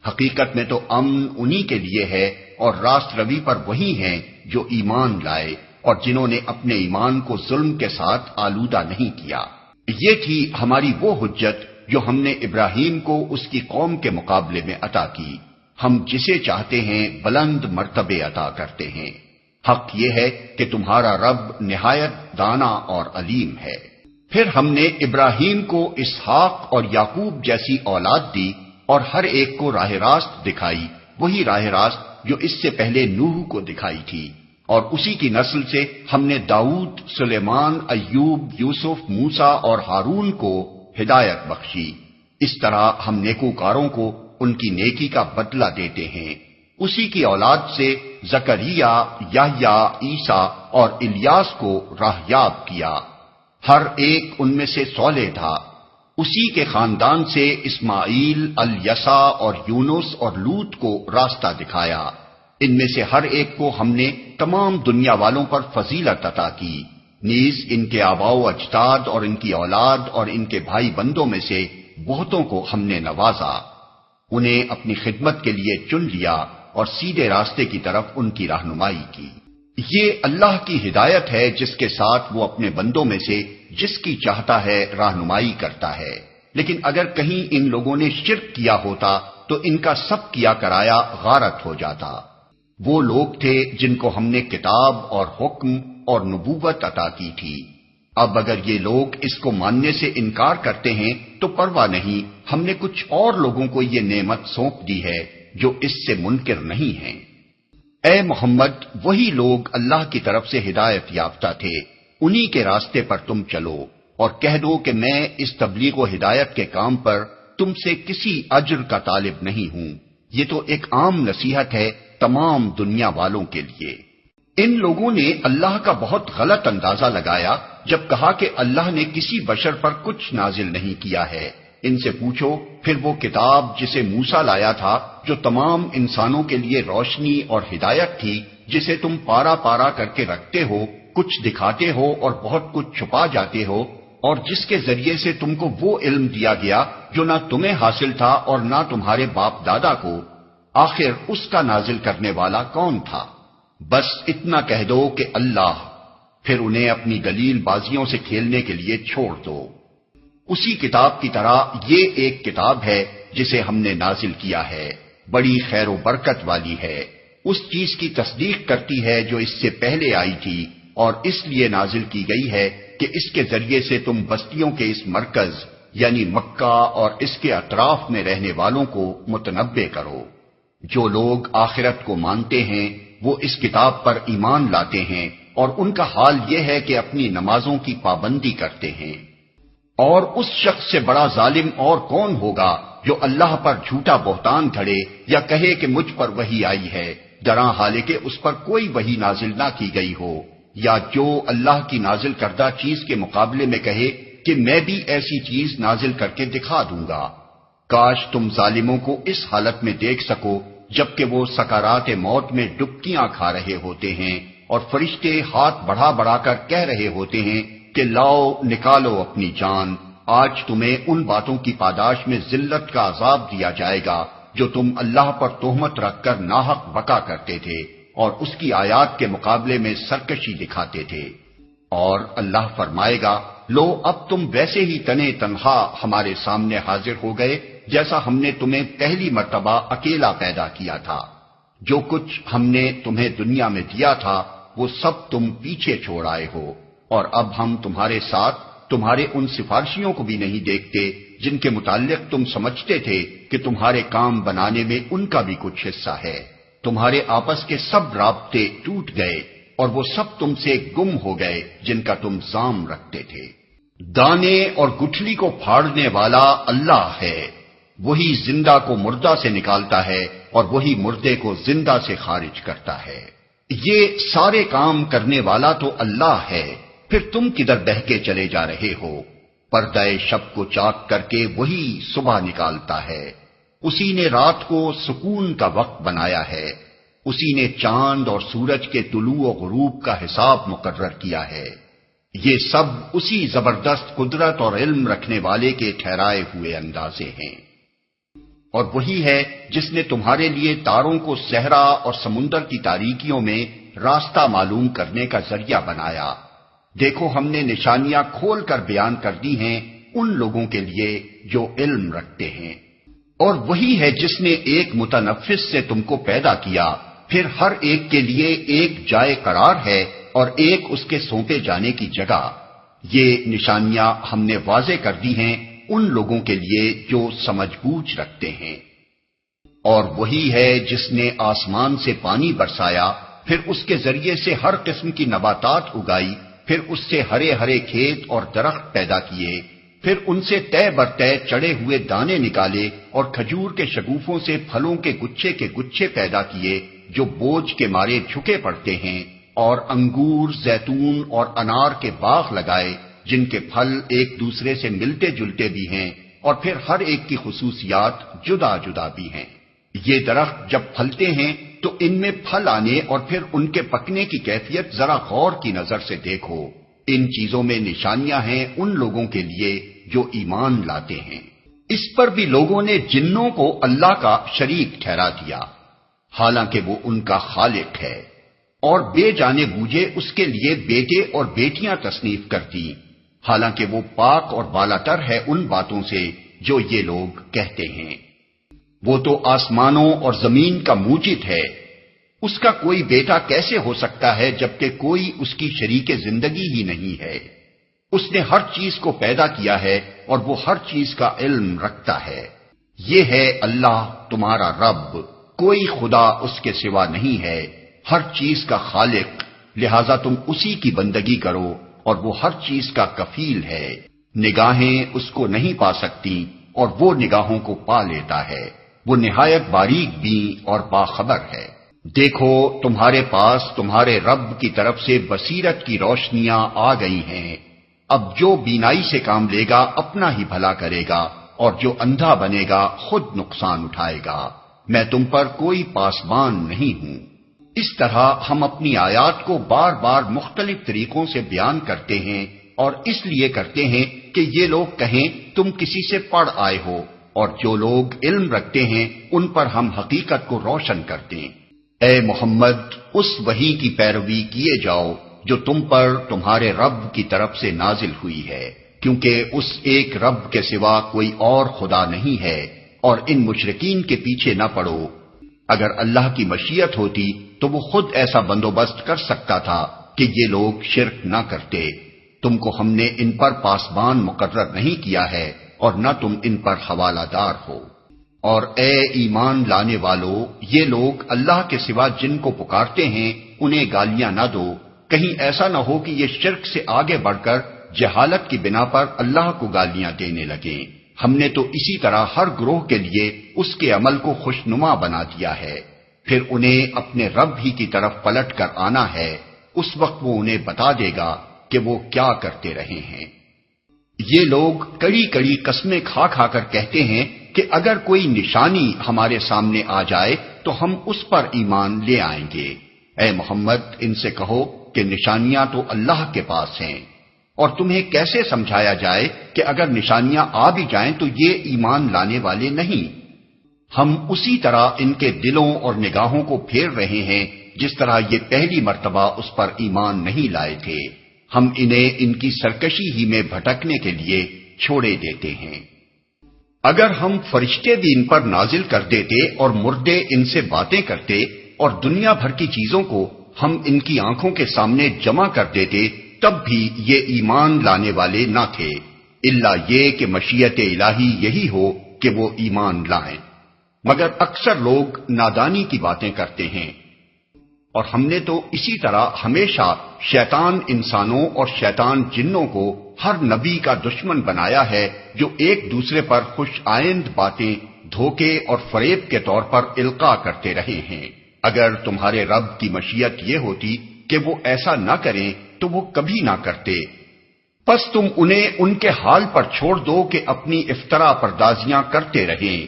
حقیقت میں تو امن انہی کے لیے ہے اور راست روی پر وہی ہیں جو ایمان لائے اور جنہوں نے اپنے ایمان کو ظلم کے ساتھ آلودہ نہیں کیا۔ یہ تھی ہماری وہ حجت جو ہم نے ابراہیم کو اس کی قوم کے مقابلے میں عطا کی، ہم جسے چاہتے ہیں بلند مرتبے عطا کرتے ہیں۔ حق یہ ہے کہ تمہارا رب نہایت دانا اور علیم ہے۔ پھر ہم نے ابراہیم کو اسحاق اور یعقوب جیسی اولاد دی اور ہر ایک کو راہ راست دکھائی، وہی راہ راست جو اس سے پہلے نوح کو دکھائی تھی، اور اسی کی نسل سے ہم نے داؤد، سلیمان، ایوب، یوسف، موسیٰ اور ہارون کو ہدایت بخشی۔ اس طرح ہم نیکوکاروں کو ان کی نیکی کا بدلہ دیتے ہیں۔ اسی کی اولاد سے زکریا، یحییٰ، عیسیٰ اور الیاس کو راہیاب کیا، ہر ایک ان میں سے صالح تھا۔ اسی کے خاندان سے اسماعیل، الیسع اور یونس اور لوط کو راستہ دکھایا۔ ان میں سے ہر ایک کو ہم نے تمام دنیا والوں پر فضیلت عطا کی، نیز ان کے آباء و اجداد اور ان کی اولاد اور ان کے بھائی بندوں میں سے بہتوں کو ہم نے نوازا، انہیں اپنی خدمت کے لیے چن لیا اور سیدھے راستے کی طرف ان کی رہنمائی کی۔ یہ اللہ کی ہدایت ہے جس کے ساتھ وہ اپنے بندوں میں سے جس کی چاہتا ہے رہنمائی کرتا ہے، لیکن اگر کہیں ان لوگوں نے شرک کیا ہوتا تو ان کا سب کیا کرایا غارت ہو جاتا۔ وہ لوگ تھے جن کو ہم نے کتاب اور حکم اور نبوت عطا کی تھی۔ اب اگر یہ لوگ اس کو ماننے سے انکار کرتے ہیں تو پرواہ نہیں، ہم نے کچھ اور لوگوں کو یہ نعمت سونپ دی ہے جو اس سے منکر نہیں ہیں۔ اے محمد، وہی لوگ اللہ کی طرف سے ہدایت یافتہ تھے انہی کے راستے پر تم چلو اور کہہ دو کہ میں اس تبلیغ و ہدایت کے کام پر تم سے کسی اجر کا طالب نہیں ہوں، یہ تو ایک عام نصیحت ہے تمام دنیا والوں کے لیے۔ ان لوگوں نے اللہ کا بہت غلط اندازہ لگایا جب کہا کہ اللہ نے کسی بشر پر کچھ نازل نہیں کیا ہے۔ ان سے پوچھو پھر وہ کتاب جسے موسیٰ لایا تھا، جو تمام انسانوں کے لیے روشنی اور ہدایت تھی، جسے تم پارا پارا کر کے رکھتے ہو، کچھ دکھاتے ہو اور بہت کچھ چھپا جاتے ہو، اور جس کے ذریعے سے تم کو وہ علم دیا گیا جو نہ تمہیں حاصل تھا اور نہ تمہارے باپ دادا کو، آخر اس کا نازل کرنے والا کون تھا؟ بس اتنا کہہ دو کہ اللہ، پھر انہیں اپنی دلیل بازیوں سے کھیلنے کے لیے چھوڑ دو۔ اسی کتاب کی طرح یہ ایک کتاب ہے جسے ہم نے نازل کیا ہے، بڑی خیر و برکت والی ہے، اس چیز کی تصدیق کرتی ہے جو اس سے پہلے آئی تھی، اور اس لیے نازل کی گئی ہے کہ اس کے ذریعے سے تم بستیوں کے اس مرکز یعنی مکہ اور اس کے اطراف میں رہنے والوں کو متنبع کرو۔ جو لوگ آخرت کو مانتے ہیں وہ اس کتاب پر ایمان لاتے ہیں، اور ان کا حال یہ ہے کہ اپنی نمازوں کی پابندی کرتے ہیں۔ اور اس شخص سے بڑا ظالم اور کون ہوگا جو اللہ پر جھوٹا بہتان دھڑے یا کہے کہ مجھ پر وحی آئی ہے، جراں حالانکہ اس پر کوئی وحی نازل نہ کی گئی ہو، یا جو اللہ کی نازل کردہ چیز کے مقابلے میں کہے کہ میں بھی ایسی چیز نازل کر کے دکھا دوں گا۔ کاش تم ظالموں کو اس حالت میں دیکھ سکو جبکہ وہ سکرات موت میں ڈبکیاں کھا رہے ہوتے ہیں، اور فرشتے ہاتھ بڑھا بڑھا کر کہہ رہے ہوتے ہیں کہ لاؤ نکالو اپنی جان، آج تمہیں ان باتوں کی پاداش میں ذلت کا عذاب دیا جائے گا جو تم اللہ پر تہمت رکھ کر ناحق بکا کرتے تھے اور اس کی آیات کے مقابلے میں سرکشی دکھاتے تھے۔ اور اللہ فرمائے گا، لو اب تم ویسے ہی تنے تنہا ہمارے سامنے حاضر ہو گئے جیسا ہم نے تمہیں پہلی مرتبہ اکیلا پیدا کیا تھا۔ جو کچھ ہم نے تمہیں دنیا میں دیا تھا وہ سب تم پیچھے چھوڑ آئے ہو، اور اب ہم تمہارے ساتھ تمہارے ان سفارشیوں کو بھی نہیں دیکھتے جن کے متعلق تم سمجھتے تھے کہ تمہارے کام بنانے میں ان کا بھی کچھ حصہ ہے۔ تمہارے آپس کے سب رابطے ٹوٹ گئے اور وہ سب تم سے گم ہو گئے جن کا تم ظام رکھتے تھے۔ دانے اور گٹھلی کو پھاڑنے والا اللہ ہے، وہی زندہ کو مردہ سے نکالتا ہے اور وہی مردے کو زندہ سے خارج کرتا ہے۔ یہ سارے کام کرنے والا تو اللہ ہے، پھر تم کدھر بہکے چلے جا رہے ہو؟ پردہ شب کو چاک کر کے وہی صبح نکالتا ہے، اسی نے رات کو سکون کا وقت بنایا ہے، اسی نے چاند اور سورج کے طلوع و غروب کا حساب مقرر کیا ہے۔ یہ سب اسی زبردست قدرت اور علم رکھنے والے کے ٹھہرائے ہوئے اندازے ہیں۔ اور وہی ہے جس نے تمہارے لیے تاروں کو صحرا اور سمندر کی تاریکیوں میں راستہ معلوم کرنے کا ذریعہ بنایا۔ دیکھو ہم نے نشانیاں کھول کر بیان کر دی ہیں ان لوگوں کے لیے جو علم رکھتے ہیں۔ اور وہی ہے جس نے ایک متنفس سے تم کو پیدا کیا، پھر ہر ایک کے لیے ایک جائے قرار ہے اور ایک اس کے سونپے جانے کی جگہ۔ یہ نشانیاں ہم نے واضح کر دی ہیں ان لوگوں کے لیے جو سمجھ بوجھ رکھتے ہیں۔ اور وہی ہے جس نے آسمان سے پانی برسایا، پھر اس کے ذریعے سے ہر قسم کی نباتات اگائی، پھر اس سے ہرے ہرے کھیت اور درخت پیدا کیے، پھر ان سے طے بر طے چڑے ہوئے دانے نکالے اور کھجور کے شگوفوں سے پھلوں کے گچھے پیدا کیے جو بوجھ کے مارے جھکے پڑتے ہیں، اور انگور، زیتون اور انار کے باغ لگائے جن کے پھل ایک دوسرے سے ملتے جلتے بھی ہیں اور پھر ہر ایک کی خصوصیات جدا جدا بھی ہیں۔ یہ درخت جب پھلتے ہیں تو ان میں پھل آنے اور پھر ان کے پکنے کی کیفیت ذرا غور کی نظر سے دیکھو۔ ان چیزوں میں نشانیاں ہیں ان لوگوں کے لیے جو ایمان لاتے ہیں۔ اس پر بھی لوگوں نے جنوں کو اللہ کا شریک ٹھہرا دیا، حالانکہ وہ ان کا خالق ہے، اور بے جانے بوجھے اس کے لیے بیٹے اور بیٹیاں تصنیف کرتی، حالانکہ وہ پاک اور بالاتر ہے ان باتوں سے جو یہ لوگ کہتے ہیں۔ وہ تو آسمانوں اور زمین کا موجد ہے، اس کا کوئی بیٹا کیسے ہو سکتا ہے جبکہ کوئی اس کی شریک زندگی ہی نہیں ہے۔ اس نے ہر چیز کو پیدا کیا ہے اور وہ ہر چیز کا علم رکھتا ہے۔ یہ ہے اللہ تمہارا رب، کوئی خدا اس کے سوا نہیں ہے، ہر چیز کا خالق، لہذا تم اسی کی بندگی کرو اور وہ ہر چیز کا کفیل ہے۔ نگاہیں اس کو نہیں پا سکتی اور وہ نگاہوں کو پا لیتا ہے۔ وہ نہایت باریک بین اور باخبر ہے۔ دیکھو تمہارے پاس تمہارے رب کی طرف سے بصیرت کی روشنیاں آ گئی ہیں۔ اب جو بینائی سے کام لے گا اپنا ہی بھلا کرے گا، اور جو اندھا بنے گا خود نقصان اٹھائے گا۔ میں تم پر کوئی پاسبان نہیں ہوں۔ اس طرح ہم اپنی آیات کو بار بار مختلف طریقوں سے بیان کرتے ہیں، اور اس لیے کرتے ہیں کہ یہ لوگ کہیں تم کسی سے پڑھ آئے ہو، اور جو لوگ علم رکھتے ہیں ان پر ہم حقیقت کو روشن کرتے ہیں۔ اے محمد، اس وحی کی پیروی کیے جاؤ جو تم پر تمہارے رب کی طرف سے نازل ہوئی ہے، کیونکہ اس ایک رب کے سوا کوئی اور خدا نہیں ہے، اور ان مشرکین کے پیچھے نہ پڑو۔ اگر اللہ کی مشیت ہوتی تو وہ خود ایسا بندوبست کر سکتا تھا کہ یہ لوگ شرک نہ کرتے۔ تم کو ہم نے ان پر پاسبان مقرر نہیں کیا ہے، اور نہ تم ان پر حوالہ دار ہو۔ اور اے ایمان لانے والو، یہ لوگ اللہ کے سوا جن کو پکارتے ہیں انہیں گالیاں نہ دو، کہیں ایسا نہ ہو کہ یہ شرک سے آگے بڑھ کر جہالت کی بنا پر اللہ کو گالیاں دینے لگیں۔ ہم نے تو اسی طرح ہر گروہ کے لیے اس کے عمل کو خوشنما بنا دیا ہے، پھر انہیں اپنے رب ہی کی طرف پلٹ کر آنا ہے، اس وقت وہ انہیں بتا دے گا کہ وہ کیا کرتے رہے ہیں۔ یہ لوگ کڑی کڑی قسمیں کھا کھا کر کہتے ہیں کہ اگر کوئی نشانی ہمارے سامنے آ جائے تو ہم اس پر ایمان لے آئیں گے۔ اے محمد، ان سے کہو کہ نشانیاں تو اللہ کے پاس ہیں، اور تمہیں کیسے سمجھایا جائے کہ اگر نشانیاں آ بھی جائیں تو یہ ایمان لانے والے نہیں۔ ہم اسی طرح ان کے دلوں اور نگاہوں کو پھیر رہے ہیں جس طرح یہ پہلی مرتبہ اس پر ایمان نہیں لائے تھے۔ ہم انہیں ان کی سرکشی ہی میں بھٹکنے کے لیے چھوڑے دیتے ہیں۔ اگر ہم فرشتے بھی ان پر نازل کر دیتے اور مردے ان سے باتیں کرتے اور دنیا بھر کی چیزوں کو ہم ان کی آنکھوں کے سامنے جمع کر دیتے تب بھی یہ ایمان لانے والے نہ تھے، الا یہ کہ مشیت الہی یہی ہو کہ وہ ایمان لائیں، مگر اکثر لوگ نادانی کی باتیں کرتے ہیں۔ اور ہم نے تو اسی طرح ہمیشہ شیطان انسانوں اور شیطان جنوں کو ہر نبی کا دشمن بنایا ہے جو ایک دوسرے پر خوش آئند باتیں دھوکے اور فریب کے طور پر القاء کرتے رہے ہیں۔ اگر تمہارے رب کی مشیت یہ ہوتی کہ وہ ایسا نہ کریں تو وہ کبھی نہ کرتے، پس تم انہیں ان کے حال پر چھوڑ دو کہ اپنی افترا پردازیاں کرتے رہیں۔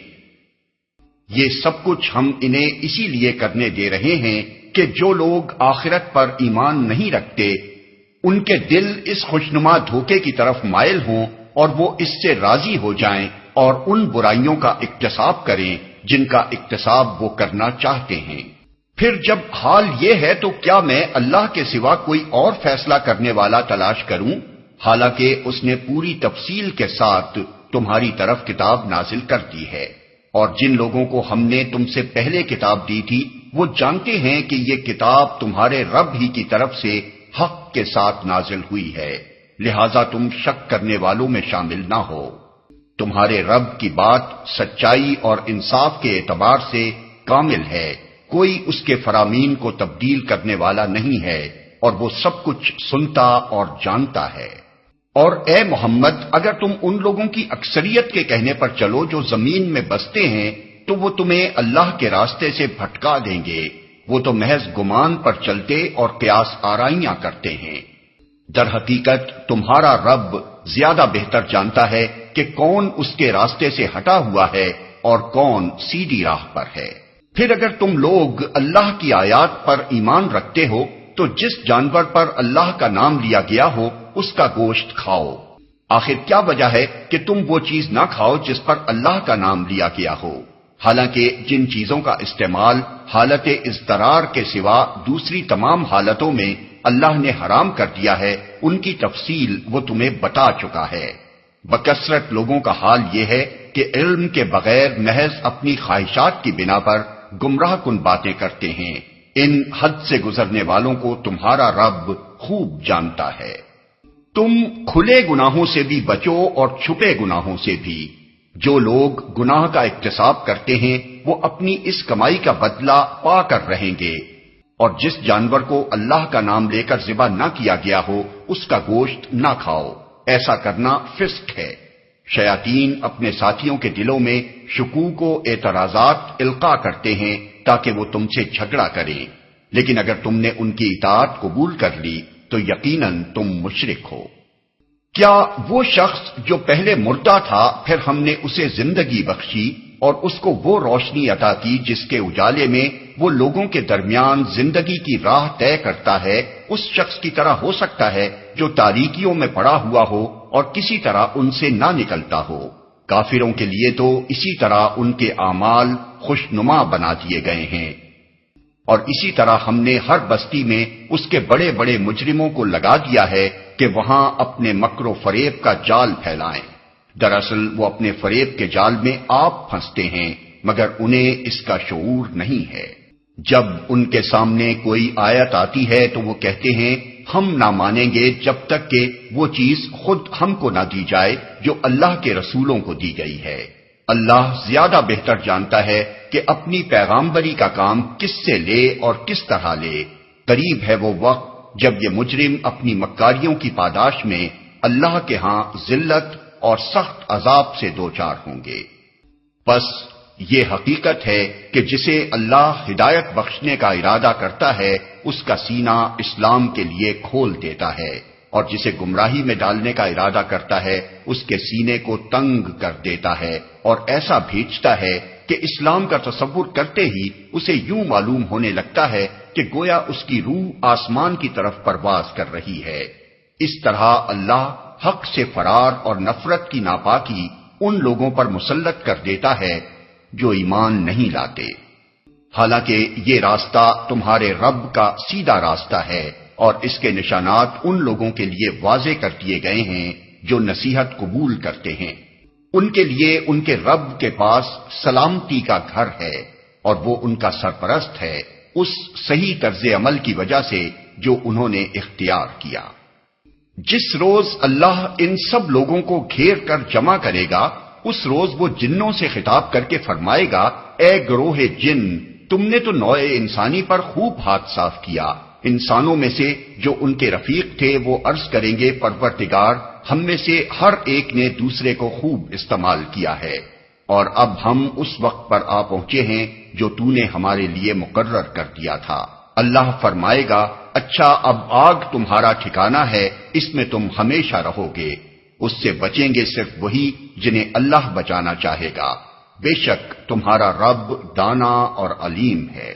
یہ سب کچھ ہم انہیں اسی لیے کرنے دے رہے ہیں کہ جو لوگ آخرت پر ایمان نہیں رکھتے ان کے دل اس خوشنما دھوکے کی طرف مائل ہوں اور وہ اس سے راضی ہو جائیں اور ان برائیوں کا اکتساب کریں جن کا اکتساب وہ کرنا چاہتے ہیں۔ پھر جب حال یہ ہے تو کیا میں اللہ کے سوا کوئی اور فیصلہ کرنے والا تلاش کروں، حالانکہ اس نے پوری تفصیل کے ساتھ تمہاری طرف کتاب نازل کر دی ہے، اور جن لوگوں کو ہم نے تم سے پہلے کتاب دی تھی وہ جانتے ہیں کہ یہ کتاب تمہارے رب ہی کی طرف سے حق کے ساتھ نازل ہوئی ہے، لہذا تم شک کرنے والوں میں شامل نہ ہو۔ تمہارے رب کی بات سچائی اور انصاف کے اعتبار سے کامل ہے، کوئی اس کے فرامین کو تبدیل کرنے والا نہیں ہے، اور وہ سب کچھ سنتا اور جانتا ہے۔ اور اے محمد، اگر تم ان لوگوں کی اکثریت کے کہنے پر چلو جو زمین میں بستے ہیں تو وہ تمہیں اللہ کے راستے سے بھٹکا دیں گے، وہ تو محض گمان پر چلتے اور قیاس آرائیاں کرتے ہیں۔ در حقیقت تمہارا رب زیادہ بہتر جانتا ہے کہ کون اس کے راستے سے ہٹا ہوا ہے اور کون سیدھی راہ پر ہے۔ پھر اگر تم لوگ اللہ کی آیات پر ایمان رکھتے ہو تو جس جانور پر اللہ کا نام لیا گیا ہو اس کا گوشت کھاؤ۔ آخر کیا وجہ ہے کہ تم وہ چیز نہ کھاؤ جس پر اللہ کا نام لیا گیا ہو، حالانکہ جن چیزوں کا استعمال حالت اضطرار کے سوا دوسری تمام حالتوں میں اللہ نے حرام کر دیا ہے ان کی تفصیل وہ تمہیں بتا چکا ہے۔ بکثرت لوگوں کا حال یہ ہے کہ علم کے بغیر محض اپنی خواہشات کی بنا پر گمراہ کن باتیں کرتے ہیں۔ ان حد سے گزرنے والوں کو تمہارا رب خوب جانتا ہے۔ تم کھلے گناہوں سے بھی بچو اور چھپے گناہوں سے بھی۔ جو لوگ گناہ کا اکتساب کرتے ہیں وہ اپنی اس کمائی کا بدلہ پا کر رہیں گے، اور جس جانور کو اللہ کا نام لے کر ذبح نہ کیا گیا ہو اس کا گوشت نہ کھاؤ، ایسا کرنا فسق ہے۔ شیاطین اپنے ساتھیوں کے دلوں میں شکوک و اعتراضات القاء کرتے ہیں تاکہ وہ تم سے جھگڑا کریں، لیکن اگر تم نے ان کی اطاعت قبول کر لی تو یقیناً تم مشرک ہو۔ کیا وہ شخص جو پہلے مردہ تھا پھر ہم نے اسے زندگی بخشی اور اس کو وہ روشنی عطا کی جس کے اجالے میں وہ لوگوں کے درمیان زندگی کی راہ طے کرتا ہے، اس شخص کی طرح ہو سکتا ہے جو تاریکیوں میں پڑا ہوا ہو اور کسی طرح ان سے نہ نکلتا ہو؟ کافروں کے لیے تو اسی طرح ان کے اعمال خوشنما بنا دیے گئے ہیں، اور اسی طرح ہم نے ہر بستی میں اس کے بڑے بڑے مجرموں کو لگا دیا ہے کہ وہاں اپنے مکر و فریب کا جال پھیلائیں۔ دراصل وہ اپنے فریب کے جال میں آپ پھنستے ہیں مگر انہیں اس کا شعور نہیں ہے۔ جب ان کے سامنے کوئی آیت آتی ہے تو وہ کہتے ہیں ہم نہ مانیں گے جب تک کہ وہ چیز خود ہم کو نہ دی جائے جو اللہ کے رسولوں کو دی گئی ہے۔ اللہ زیادہ بہتر جانتا ہے کہ اپنی پیغامبری کا کام کس سے لے اور کس طرح لے۔ قریب ہے وہ وقت جب یہ مجرم اپنی مکاریوں کی پاداش میں اللہ کے ہاں ذلت اور سخت عذاب سے دوچار ہوں گے۔ پس یہ حقیقت ہے کہ جسے اللہ ہدایت بخشنے کا ارادہ کرتا ہے اس کا سینہ اسلام کے لیے کھول دیتا ہے، اور جسے گمراہی میں ڈالنے کا ارادہ کرتا ہے اس کے سینے کو تنگ کر دیتا ہے اور ایسا بھیجتا ہے کہ اسلام کا تصور کرتے ہی اسے یوں معلوم ہونے لگتا ہے کہ گویا اس کی روح آسمان کی طرف پرواز کر رہی ہے۔ اس طرح اللہ حق سے فرار اور نفرت کی ناپاکی ان لوگوں پر مسلط کر دیتا ہے جو ایمان نہیں لاتے، حالانکہ یہ راستہ تمہارے رب کا سیدھا راستہ ہے اور اس کے نشانات ان لوگوں کے لیے واضح کر دیے گئے ہیں جو نصیحت قبول کرتے ہیں۔ ان کے لیے ان کے رب کے پاس سلامتی کا گھر ہے اور وہ ان کا سرپرست ہے اس صحیح طرز عمل کی وجہ سے جو انہوں نے اختیار کیا۔ جس روز اللہ ان سب لوگوں کو گھیر کر جمع کرے گا اس روز وہ جنوں سے خطاب کر کے فرمائے گا، اے گروہ جن، تم نے تو نوع انسانی پر خوب ہاتھ صاف کیا۔ انسانوں میں سے جو ان کے رفیق تھے وہ عرض کریں گے، پروردگار، ہم میں سے ہر ایک نے دوسرے کو خوب استعمال کیا ہے، اور اب ہم اس وقت پر آ پہنچے ہیں جو تو نے ہمارے لیے مقرر کر دیا تھا۔ اللہ فرمائے گا، اچھا اب آگ تمہارا ٹھکانہ ہے، اس میں تم ہمیشہ رہو گے، اس سے بچیں گے صرف وہی جنہیں اللہ بچانا چاہے گا، بے شک تمہارا رب دانا اور علیم ہے۔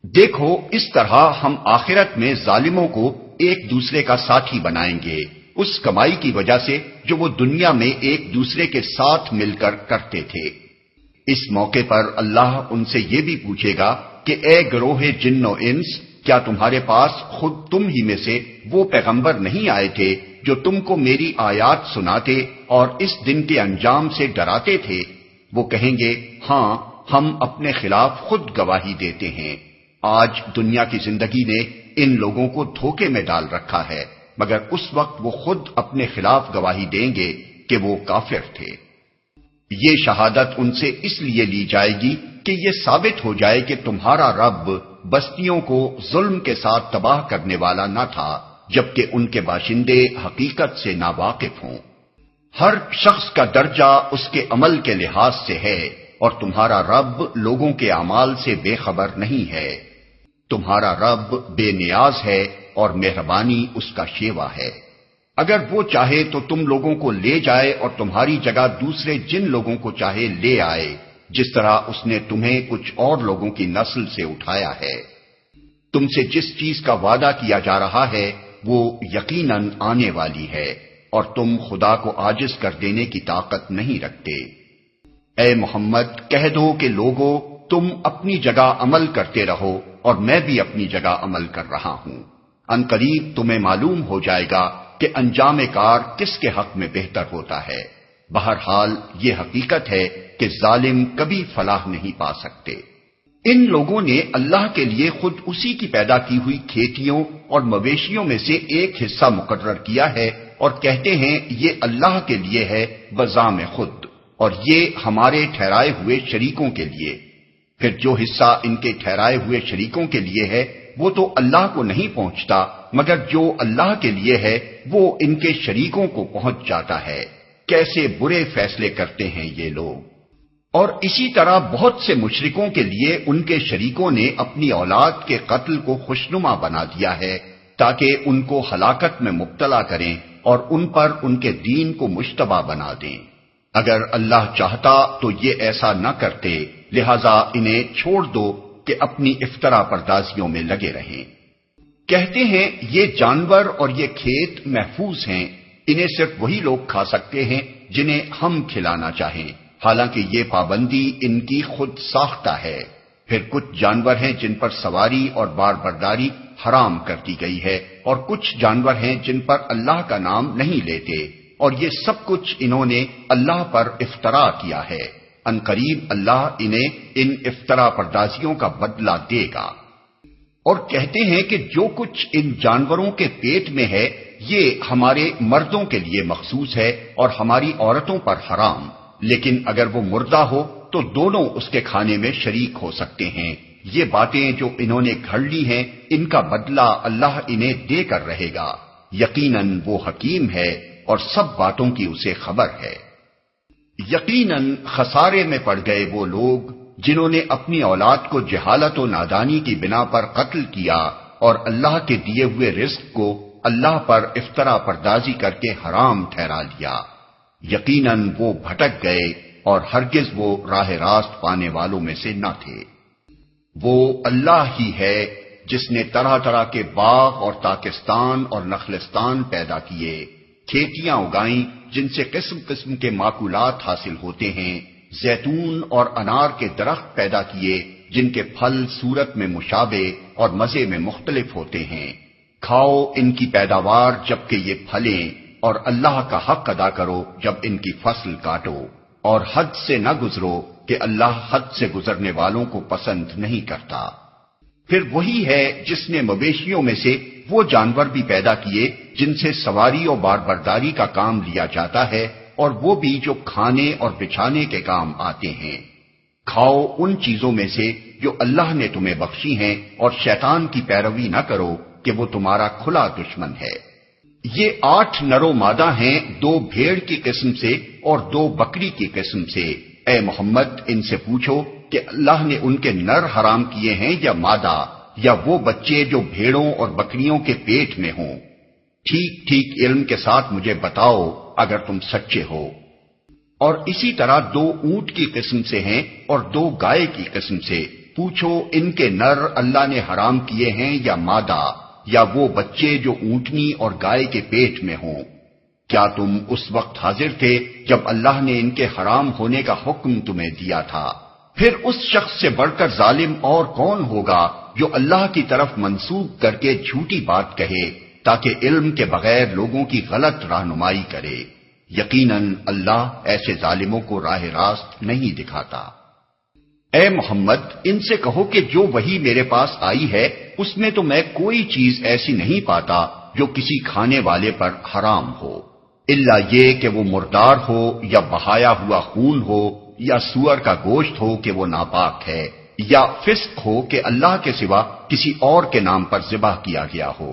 دیکھو اس طرح ہم آخرت میں ظالموں کو ایک دوسرے کا ساتھی بنائیں گے اس کمائی کی وجہ سے جو وہ دنیا میں ایک دوسرے کے ساتھ مل کر کرتے تھے۔ اس موقع پر اللہ ان سے یہ بھی پوچھے گا کہ اے گروہ جن و انس، کیا تمہارے پاس خود تم ہی میں سے وہ پیغمبر نہیں آئے تھے جو تم کو میری آیات سناتے اور اس دن کے انجام سے ڈراتے تھے؟ وہ کہیں گے، ہاں ہم اپنے خلاف خود گواہی دیتے ہیں۔ آج دنیا کی زندگی نے ان لوگوں کو دھوکے میں ڈال رکھا ہے، مگر اس وقت وہ خود اپنے خلاف گواہی دیں گے کہ وہ کافر تھے۔ یہ شہادت ان سے اس لیے لی جائے گی کہ یہ ثابت ہو جائے کہ تمہارا رب بستیوں کو ظلم کے ساتھ تباہ کرنے والا نہ تھا، جبکہ ان کے باشندے حقیقت سے ناواقف ہوں۔ ہر شخص کا درجہ اس کے عمل کے لحاظ سے ہے، اور تمہارا رب لوگوں کے اعمال سے بے خبر نہیں ہے۔ تمہارا رب بے نیاز ہے اور مہربانی اس کا شیوا ہے۔ اگر وہ چاہے تو تم لوگوں کو لے جائے اور تمہاری جگہ دوسرے جن لوگوں کو چاہے لے آئے، جس طرح اس نے تمہیں کچھ اور لوگوں کی نسل سے اٹھایا ہے۔ تم سے جس چیز کا وعدہ کیا جا رہا ہے وہ یقیناً آنے والی ہے، اور تم خدا کو عاجز کر دینے کی طاقت نہیں رکھتے۔ اے محمد کہہ دو کہ لوگو، تم اپنی جگہ عمل کرتے رہو اور میں بھی اپنی جگہ عمل کر رہا ہوں۔ ان قریب تمہیں معلوم ہو جائے گا کہ انجام کار کس کے حق میں بہتر ہوتا ہے۔ بہرحال یہ حقیقت ہے کہ ظالم کبھی فلاح نہیں پا سکتے۔ ان لوگوں نے اللہ کے لیے خود اسی کی پیدا کی ہوئی کھیتیوں اور مویشیوں میں سے ایک حصہ مقرر کیا ہے اور کہتے ہیں یہ اللہ کے لیے ہے بذام خود، اور یہ ہمارے ٹھہرائے ہوئے شریکوں کے لیے۔ پھر جو حصہ ان کے ٹھہرائے ہوئے شریکوں کے لیے ہے وہ تو اللہ کو نہیں پہنچتا، مگر جو اللہ کے لیے ہے وہ ان کے شریکوں کو پہنچ جاتا ہے۔ کیسے برے فیصلے کرتے ہیں یہ لوگ۔ اور اسی طرح بہت سے مشرکوں کے لیے ان کے شریکوں نے اپنی اولاد کے قتل کو خوشنما بنا دیا ہے تاکہ ان کو ہلاکت میں مبتلا کریں اور ان پر ان کے دین کو مشتبہ بنا دیں۔ اگر اللہ چاہتا تو یہ ایسا نہ کرتے، لہذا انہیں چھوڑ دو کہ اپنی افطرا پردازیوں میں لگے رہیں۔ کہتے ہیں یہ جانور اور یہ کھیت محفوظ ہیں، انہیں صرف وہی لوگ کھا سکتے ہیں جنہیں ہم کھلانا چاہیں، حالانکہ یہ پابندی ان کی خود ساختہ ہے۔ پھر کچھ جانور ہیں جن پر سواری اور بار برداری حرام کر دی گئی ہے، اور کچھ جانور ہیں جن پر اللہ کا نام نہیں لیتے، اور یہ سب کچھ انہوں نے اللہ پر افطرا کیا ہے۔ ان قریب اللہ انہیں ان افطرا پردازیوں کا بدلہ دے گا۔ اور کہتے ہیں کہ جو کچھ ان جانوروں کے پیٹ میں ہے یہ ہمارے مردوں کے لیے مخصوص ہے اور ہماری عورتوں پر حرام، لیکن اگر وہ مردہ ہو تو دونوں اس کے کھانے میں شریک ہو سکتے ہیں۔ یہ باتیں جو انہوں نے گھڑ لی ہیں ان کا بدلہ اللہ انہیں دے کر رہے گا، یقیناً وہ حکیم ہے اور سب باتوں کی اسے خبر ہے۔ یقیناً خسارے میں پڑ گئے وہ لوگ جنہوں نے اپنی اولاد کو جہالت و نادانی کی بنا پر قتل کیا اور اللہ کے دیے ہوئے رزق کو اللہ پر افطرا پردازی کر کے حرام ٹھہرا لیا۔ یقیناً وہ بھٹک گئے اور ہرگز وہ راہ راست پانے والوں میں سے نہ تھے۔ وہ اللہ ہی ہے جس نے طرح طرح کے باغ اور تاکستان اور نخلستان پیدا کیے، کھیتیاں اگائیں جن سے قسم قسم کے ماکولات حاصل ہوتے ہیں، زیتون اور انار کے درخت پیدا کیے جن کے پھل صورت میں مشابہ اور مزے میں مختلف ہوتے ہیں۔ کھاؤ ان کی پیداوار جبکہ یہ پھلیں، اور اللہ کا حق ادا کرو جب ان کی فصل کاٹو، اور حد سے نہ گزرو کہ اللہ حد سے گزرنے والوں کو پسند نہیں کرتا۔ پھر وہی ہے جس نے مویشیوں میں سے وہ جانور بھی پیدا کیے جن سے سواری اور بار برداری کا کام لیا جاتا ہے، اور وہ بھی جو کھانے اور بچھانے کے کام آتے ہیں۔ کھاؤ ان چیزوں میں سے جو اللہ نے تمہیں بخشی ہیں، اور شیطان کی پیروی نہ کرو کہ وہ تمہارا کھلا دشمن ہے۔ یہ 8 نر و مادہ ہیں، 2 بھیڑ کی قسم سے اور 2 بکری کی قسم سے۔ اے محمد ان سے پوچھو کہ اللہ نے ان کے نر حرام کیے ہیں یا مادہ، یا وہ بچے جو بھیڑوں اور بکریوں کے پیٹ میں ہوں؟ ٹھیک ٹھیک علم کے ساتھ مجھے بتاؤ اگر تم سچے ہو۔ اور اسی طرح 2 اونٹ کی قسم سے ہیں اور 2 گائے کی قسم سے، پوچھو ان کے نر اللہ نے حرام کیے ہیں یا مادہ، یا وہ بچے جو اونٹنی اور گائے کے پیٹ میں ہوں؟ کیا تم اس وقت حاضر تھے جب اللہ نے ان کے حرام ہونے کا حکم تمہیں دیا تھا؟ پھر اس شخص سے بڑھ کر ظالم اور کون ہوگا جو اللہ کی طرف منسوب کر کے جھوٹی بات کہے تاکہ علم کے بغیر لوگوں کی غلط رہنمائی کرے۔ یقیناً اللہ ایسے ظالموں کو راہ راست نہیں دکھاتا۔ اے محمد ان سے کہو کہ جو وحی میرے پاس آئی ہے اس میں تو میں کوئی چیز ایسی نہیں پاتا جو کسی کھانے والے پر حرام ہو، الا یہ کہ وہ مردار ہو یا بہایا ہوا خون ہو یا سور کا گوشت ہو کہ وہ ناپاک ہے، یا فسق ہو کہ اللہ کے سوا کسی اور کے نام پر ذبح کیا گیا ہو۔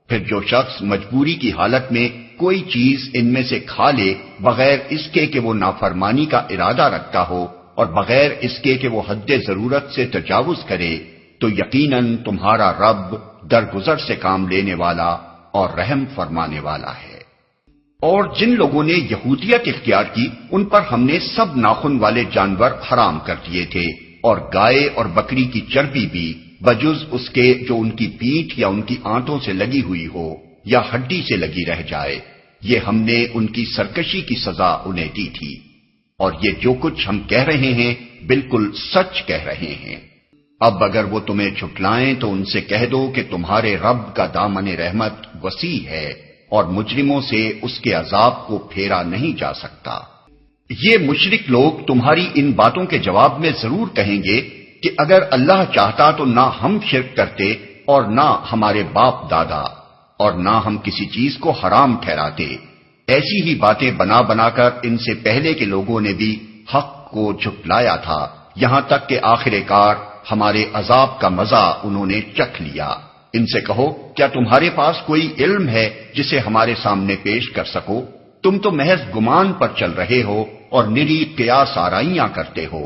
پھر جو شخص مجبوری کی حالت میں کوئی چیز ان میں سے کھا لے بغیر اس کے کہ وہ نافرمانی کا ارادہ رکھتا ہو اور بغیر اس کے کہ وہ حد ضرورت سے تجاوز کرے، تو یقیناً تمہارا رب درگزر سے کام لینے والا اور رحم فرمانے والا ہے۔ اور جن لوگوں نے یہودیت اختیار کی ان پر ہم نے سب ناخن والے جانور حرام کر دیے تھے، اور گائے اور بکری کی چربی بھی بجز اس کے جو ان کی پیٹھ یا ان کی آنتوں سے لگی ہوئی ہو یا ہڈی سے لگی رہ جائے، یہ ہم نے ان کی سرکشی کی سزا انہیں دی تھی۔ اور یہ جو کچھ ہم کہہ رہے ہیں بالکل سچ کہہ رہے ہیں۔ اب اگر وہ تمہیں جھٹلائیں تو ان سے کہہ دو کہ تمہارے رب کا دامن رحمت وسیع ہے اور مجرموں سے اس کے عذاب کو پھیرا نہیں جا سکتا۔ یہ مشرک لوگ تمہاری ان باتوں کے جواب میں ضرور کہیں گے کہ اگر اللہ چاہتا تو نہ ہم شرک کرتے اور نہ ہمارے باپ دادا، اور نہ ہم کسی چیز کو حرام ٹھہراتے۔ ایسی ہی باتیں بنا بنا کر ان سے پہلے کے لوگوں نے بھی حق کو جھٹلایا تھا، یہاں تک کہ آخر کار ہمارے عذاب کا مزہ انہوں نے چکھ لیا۔ ان سے کہو کیا تمہارے پاس کوئی علم ہے جسے ہمارے سامنے پیش کر سکو؟ تم تو محض گمان پر چل رہے ہو اور نری قیاس آرائیاں کرتے ہو۔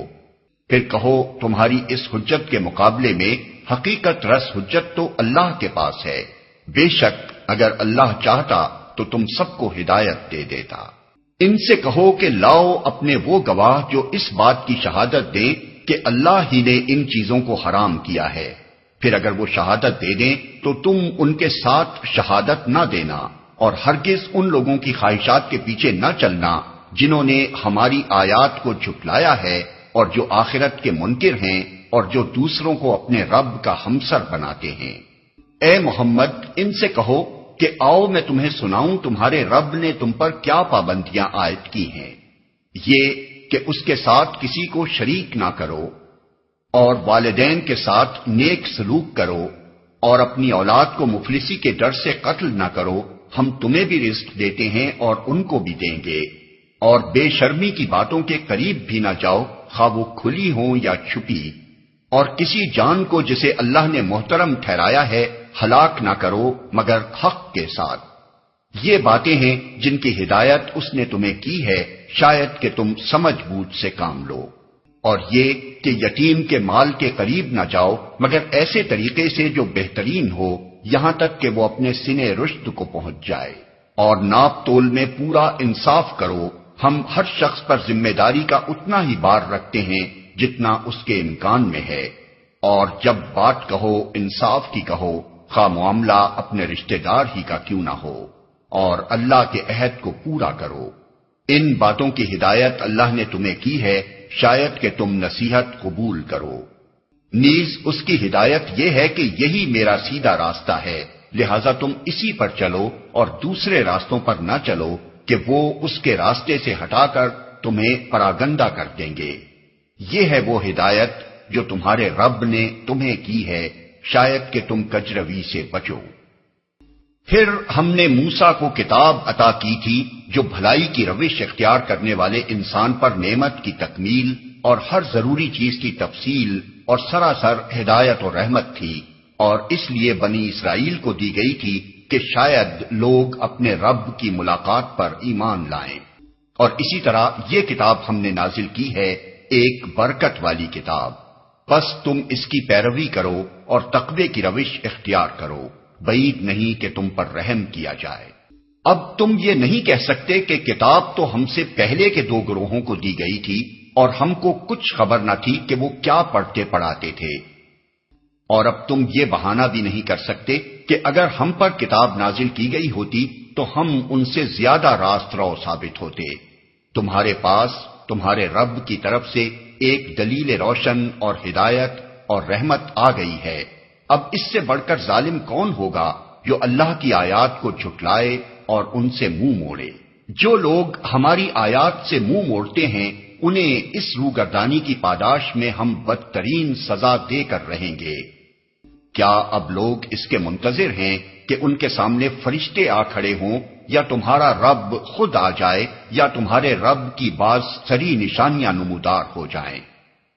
پھر کہو تمہاری اس حجت کے مقابلے میں حقیقت رس حجت تو اللہ کے پاس ہے، بے شک اگر اللہ چاہتا تو تم سب کو ہدایت دے دیتا۔ ان سے کہو کہ لاؤ اپنے وہ گواہ جو اس بات کی شہادت دیں کہ اللہ ہی نے ان چیزوں کو حرام کیا ہے، پھر اگر وہ شہادت دے دیں تو تم ان کے ساتھ شہادت نہ دینا، اور ہرگز ان لوگوں کی خواہشات کے پیچھے نہ چلنا جنہوں نے ہماری آیات کو جھٹلایا ہے اور جو آخرت کے منکر ہیں اور جو دوسروں کو اپنے رب کا ہمسر بناتے ہیں۔ اے محمد ان سے کہو کہ آؤ میں تمہیں سناؤں تمہارے رب نے تم پر کیا پابندیاں عائد کی ہیں۔ یہ کہ اس کے ساتھ کسی کو شریک نہ کرو، اور والدین کے ساتھ نیک سلوک کرو، اور اپنی اولاد کو مفلسی کے ڈر سے قتل نہ کرو، ہم تمہیں بھی رزق دیتے ہیں اور ان کو بھی دیں گے، اور بے شرمی کی باتوں کے قریب بھی نہ جاؤ، خواہ وہ کھلی ہوں یا چھپی، اور کسی جان کو جسے اللہ نے محترم ٹھہرایا ہے ہلاک نہ کرو مگر حق کے ساتھ۔ یہ باتیں ہیں جن کی ہدایت اس نے تمہیں کی ہے، شاید کہ تم سمجھ بوجھ سے کام لو۔ اور یہ کہ یتیم کے مال کے قریب نہ جاؤ مگر ایسے طریقے سے جو بہترین ہو، یہاں تک کہ وہ اپنے سنے رشد کو پہنچ جائے، اور ناپ تول میں پورا انصاف کرو۔ ہم ہر شخص پر ذمہ داری کا اتنا ہی بار رکھتے ہیں جتنا اس کے امکان میں ہے، اور جب بات کہو انصاف کی کہو، خواہ معاملہ اپنے رشتہ دار ہی کا کیوں نہ ہو، اور اللہ کے عہد کو پورا کرو۔ ان باتوں کی ہدایت اللہ نے تمہیں کی ہے، شاید کہ تم نصیحت قبول کرو۔ نیز اس کی ہدایت یہ ہے کہ یہی میرا سیدھا راستہ ہے، لہذا تم اسی پر چلو اور دوسرے راستوں پر نہ چلو کہ وہ اس کے راستے سے ہٹا کر تمہیں پراگندہ کر دیں گے۔ یہ ہے وہ ہدایت جو تمہارے رب نے تمہیں کی ہے، شاید کہ تم کجروی سے بچو۔ پھر ہم نے موسیٰ کو کتاب عطا کی تھی جو بھلائی کی روش اختیار کرنے والے انسان پر نعمت کی تکمیل اور ہر ضروری چیز کی تفصیل اور سراسر ہدایت و رحمت تھی، اور اس لیے بنی اسرائیل کو دی گئی تھی کہ شاید لوگ اپنے رب کی ملاقات پر ایمان لائیں۔ اور اسی طرح یہ کتاب ہم نے نازل کی ہے، ایک برکت والی کتاب، بس تم اس کی پیروی کرو اور تقوی کی روش اختیار کرو، بعید نہیں کہ تم پر رحم کیا جائے۔ اب تم یہ نہیں کہہ سکتے کہ کتاب تو ہم سے پہلے کے 2 گروہوں کو دی گئی تھی اور ہم کو کچھ خبر نہ تھی کہ وہ کیا پڑھتے پڑھاتے تھے، اور اب تم یہ بہانہ بھی نہیں کر سکتے کہ اگر ہم پر کتاب نازل کی گئی ہوتی تو ہم ان سے زیادہ راست رو ثابت ہوتے۔ تمہارے پاس تمہارے رب کی طرف سے ایک دلیل روشن اور ہدایت اور رحمت آ گئی ہے، اب اس سے بڑھ کر ظالم کون ہوگا جو اللہ کی آیات کو جھٹلائے اور ان سے منہ موڑے۔ جو لوگ ہماری آیات سے منہ موڑتے ہیں انہیں اس روگردانی کی پاداش میں ہم بدترین سزا دے کر رہیں گے۔ کیا اب لوگ اس کے منتظر ہیں کہ ان کے سامنے فرشتے آ کھڑے ہوں، یا تمہارا رب خود آ جائے، یا تمہارے رب کی بعض سری نشانیاں نمودار ہو جائیں؟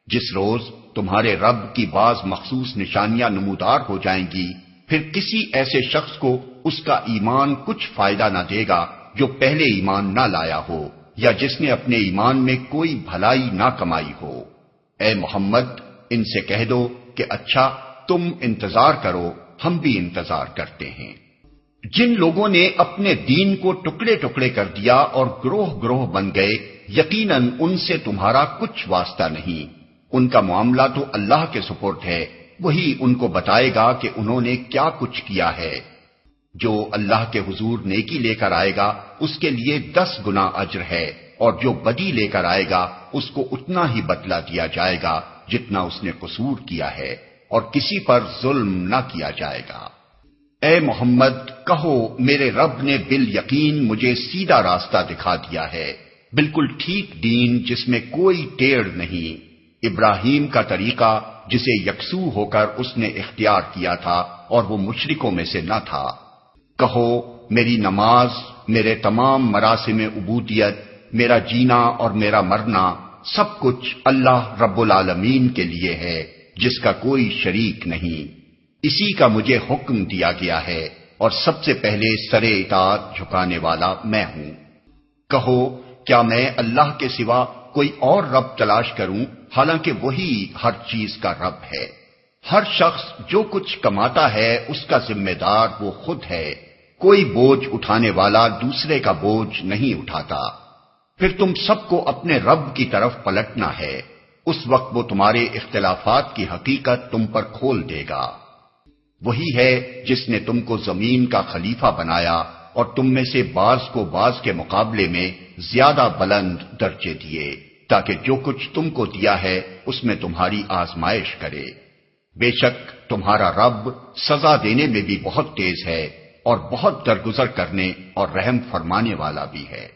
جس روز تمہارے رب کی بعض مخصوص نشانیاں نمودار ہو جائیں گی، پھر کسی ایسے شخص کو اس کا ایمان کچھ فائدہ نہ دے گا جو پہلے ایمان نہ لایا ہو، یا جس نے اپنے ایمان میں کوئی بھلائی نہ کمائی ہو۔ اے محمد ان سے کہہ دو کہ اچھا تم انتظار کرو، ہم بھی انتظار کرتے ہیں۔ جن لوگوں نے اپنے دین کو ٹکڑے ٹکڑے کر دیا اور گروہ گروہ بن گئے، یقیناً ان سے تمہارا کچھ واسطہ نہیں، ان کا معاملہ تو اللہ کے سپرد ہے، وہی ان کو بتائے گا کہ انہوں نے کیا کچھ کیا ہے۔ جو اللہ کے حضور نیکی لے کر آئے گا اس کے لیے 10 گنا اجر ہے، اور جو بدی لے کر آئے گا اس کو اتنا ہی بدلہ دیا جائے گا جتنا اس نے قصور کیا ہے، اور کسی پر ظلم نہ کیا جائے گا۔ اے محمد کہو میرے رب نے بالیقین مجھے سیدھا راستہ دکھا دیا ہے، بالکل ٹھیک دین جس میں کوئی ٹیڑھ نہیں، ابراہیم کا طریقہ جسے یکسو ہو کر اس نے اختیار کیا تھا اور وہ مشرکوں میں سے نہ تھا۔ کہو میری نماز، میرے تمام مراسم عبودیت، میرا جینا اور میرا مرنا سب کچھ اللہ رب العالمین کے لیے ہے، جس کا کوئی شریک نہیں، اسی کا مجھے حکم دیا گیا ہے اور سب سے پہلے سر اطاعت جھکانے والا میں ہوں۔ کہو کیا میں اللہ کے سوا کوئی اور رب تلاش کروں، حالانکہ وہی ہر چیز کا رب ہے۔ ہر شخص جو کچھ کماتا ہے اس کا ذمہ دار وہ خود ہے، کوئی بوجھ اٹھانے والا دوسرے کا بوجھ نہیں اٹھاتا۔ پھر تم سب کو اپنے رب کی طرف پلٹنا ہے، اس وقت وہ تمہارے اختلافات کی حقیقت تم پر کھول دے گا۔ وہی ہے جس نے تم کو زمین کا خلیفہ بنایا اور تم میں سے بعض کو بعض کے مقابلے میں زیادہ بلند درجے دیے، تاکہ جو کچھ تم کو دیا ہے اس میں تمہاری آزمائش کرے۔ بے شک تمہارا رب سزا دینے میں بھی بہت تیز ہے اور بہت درگزر کرنے اور رحم فرمانے والا بھی ہے۔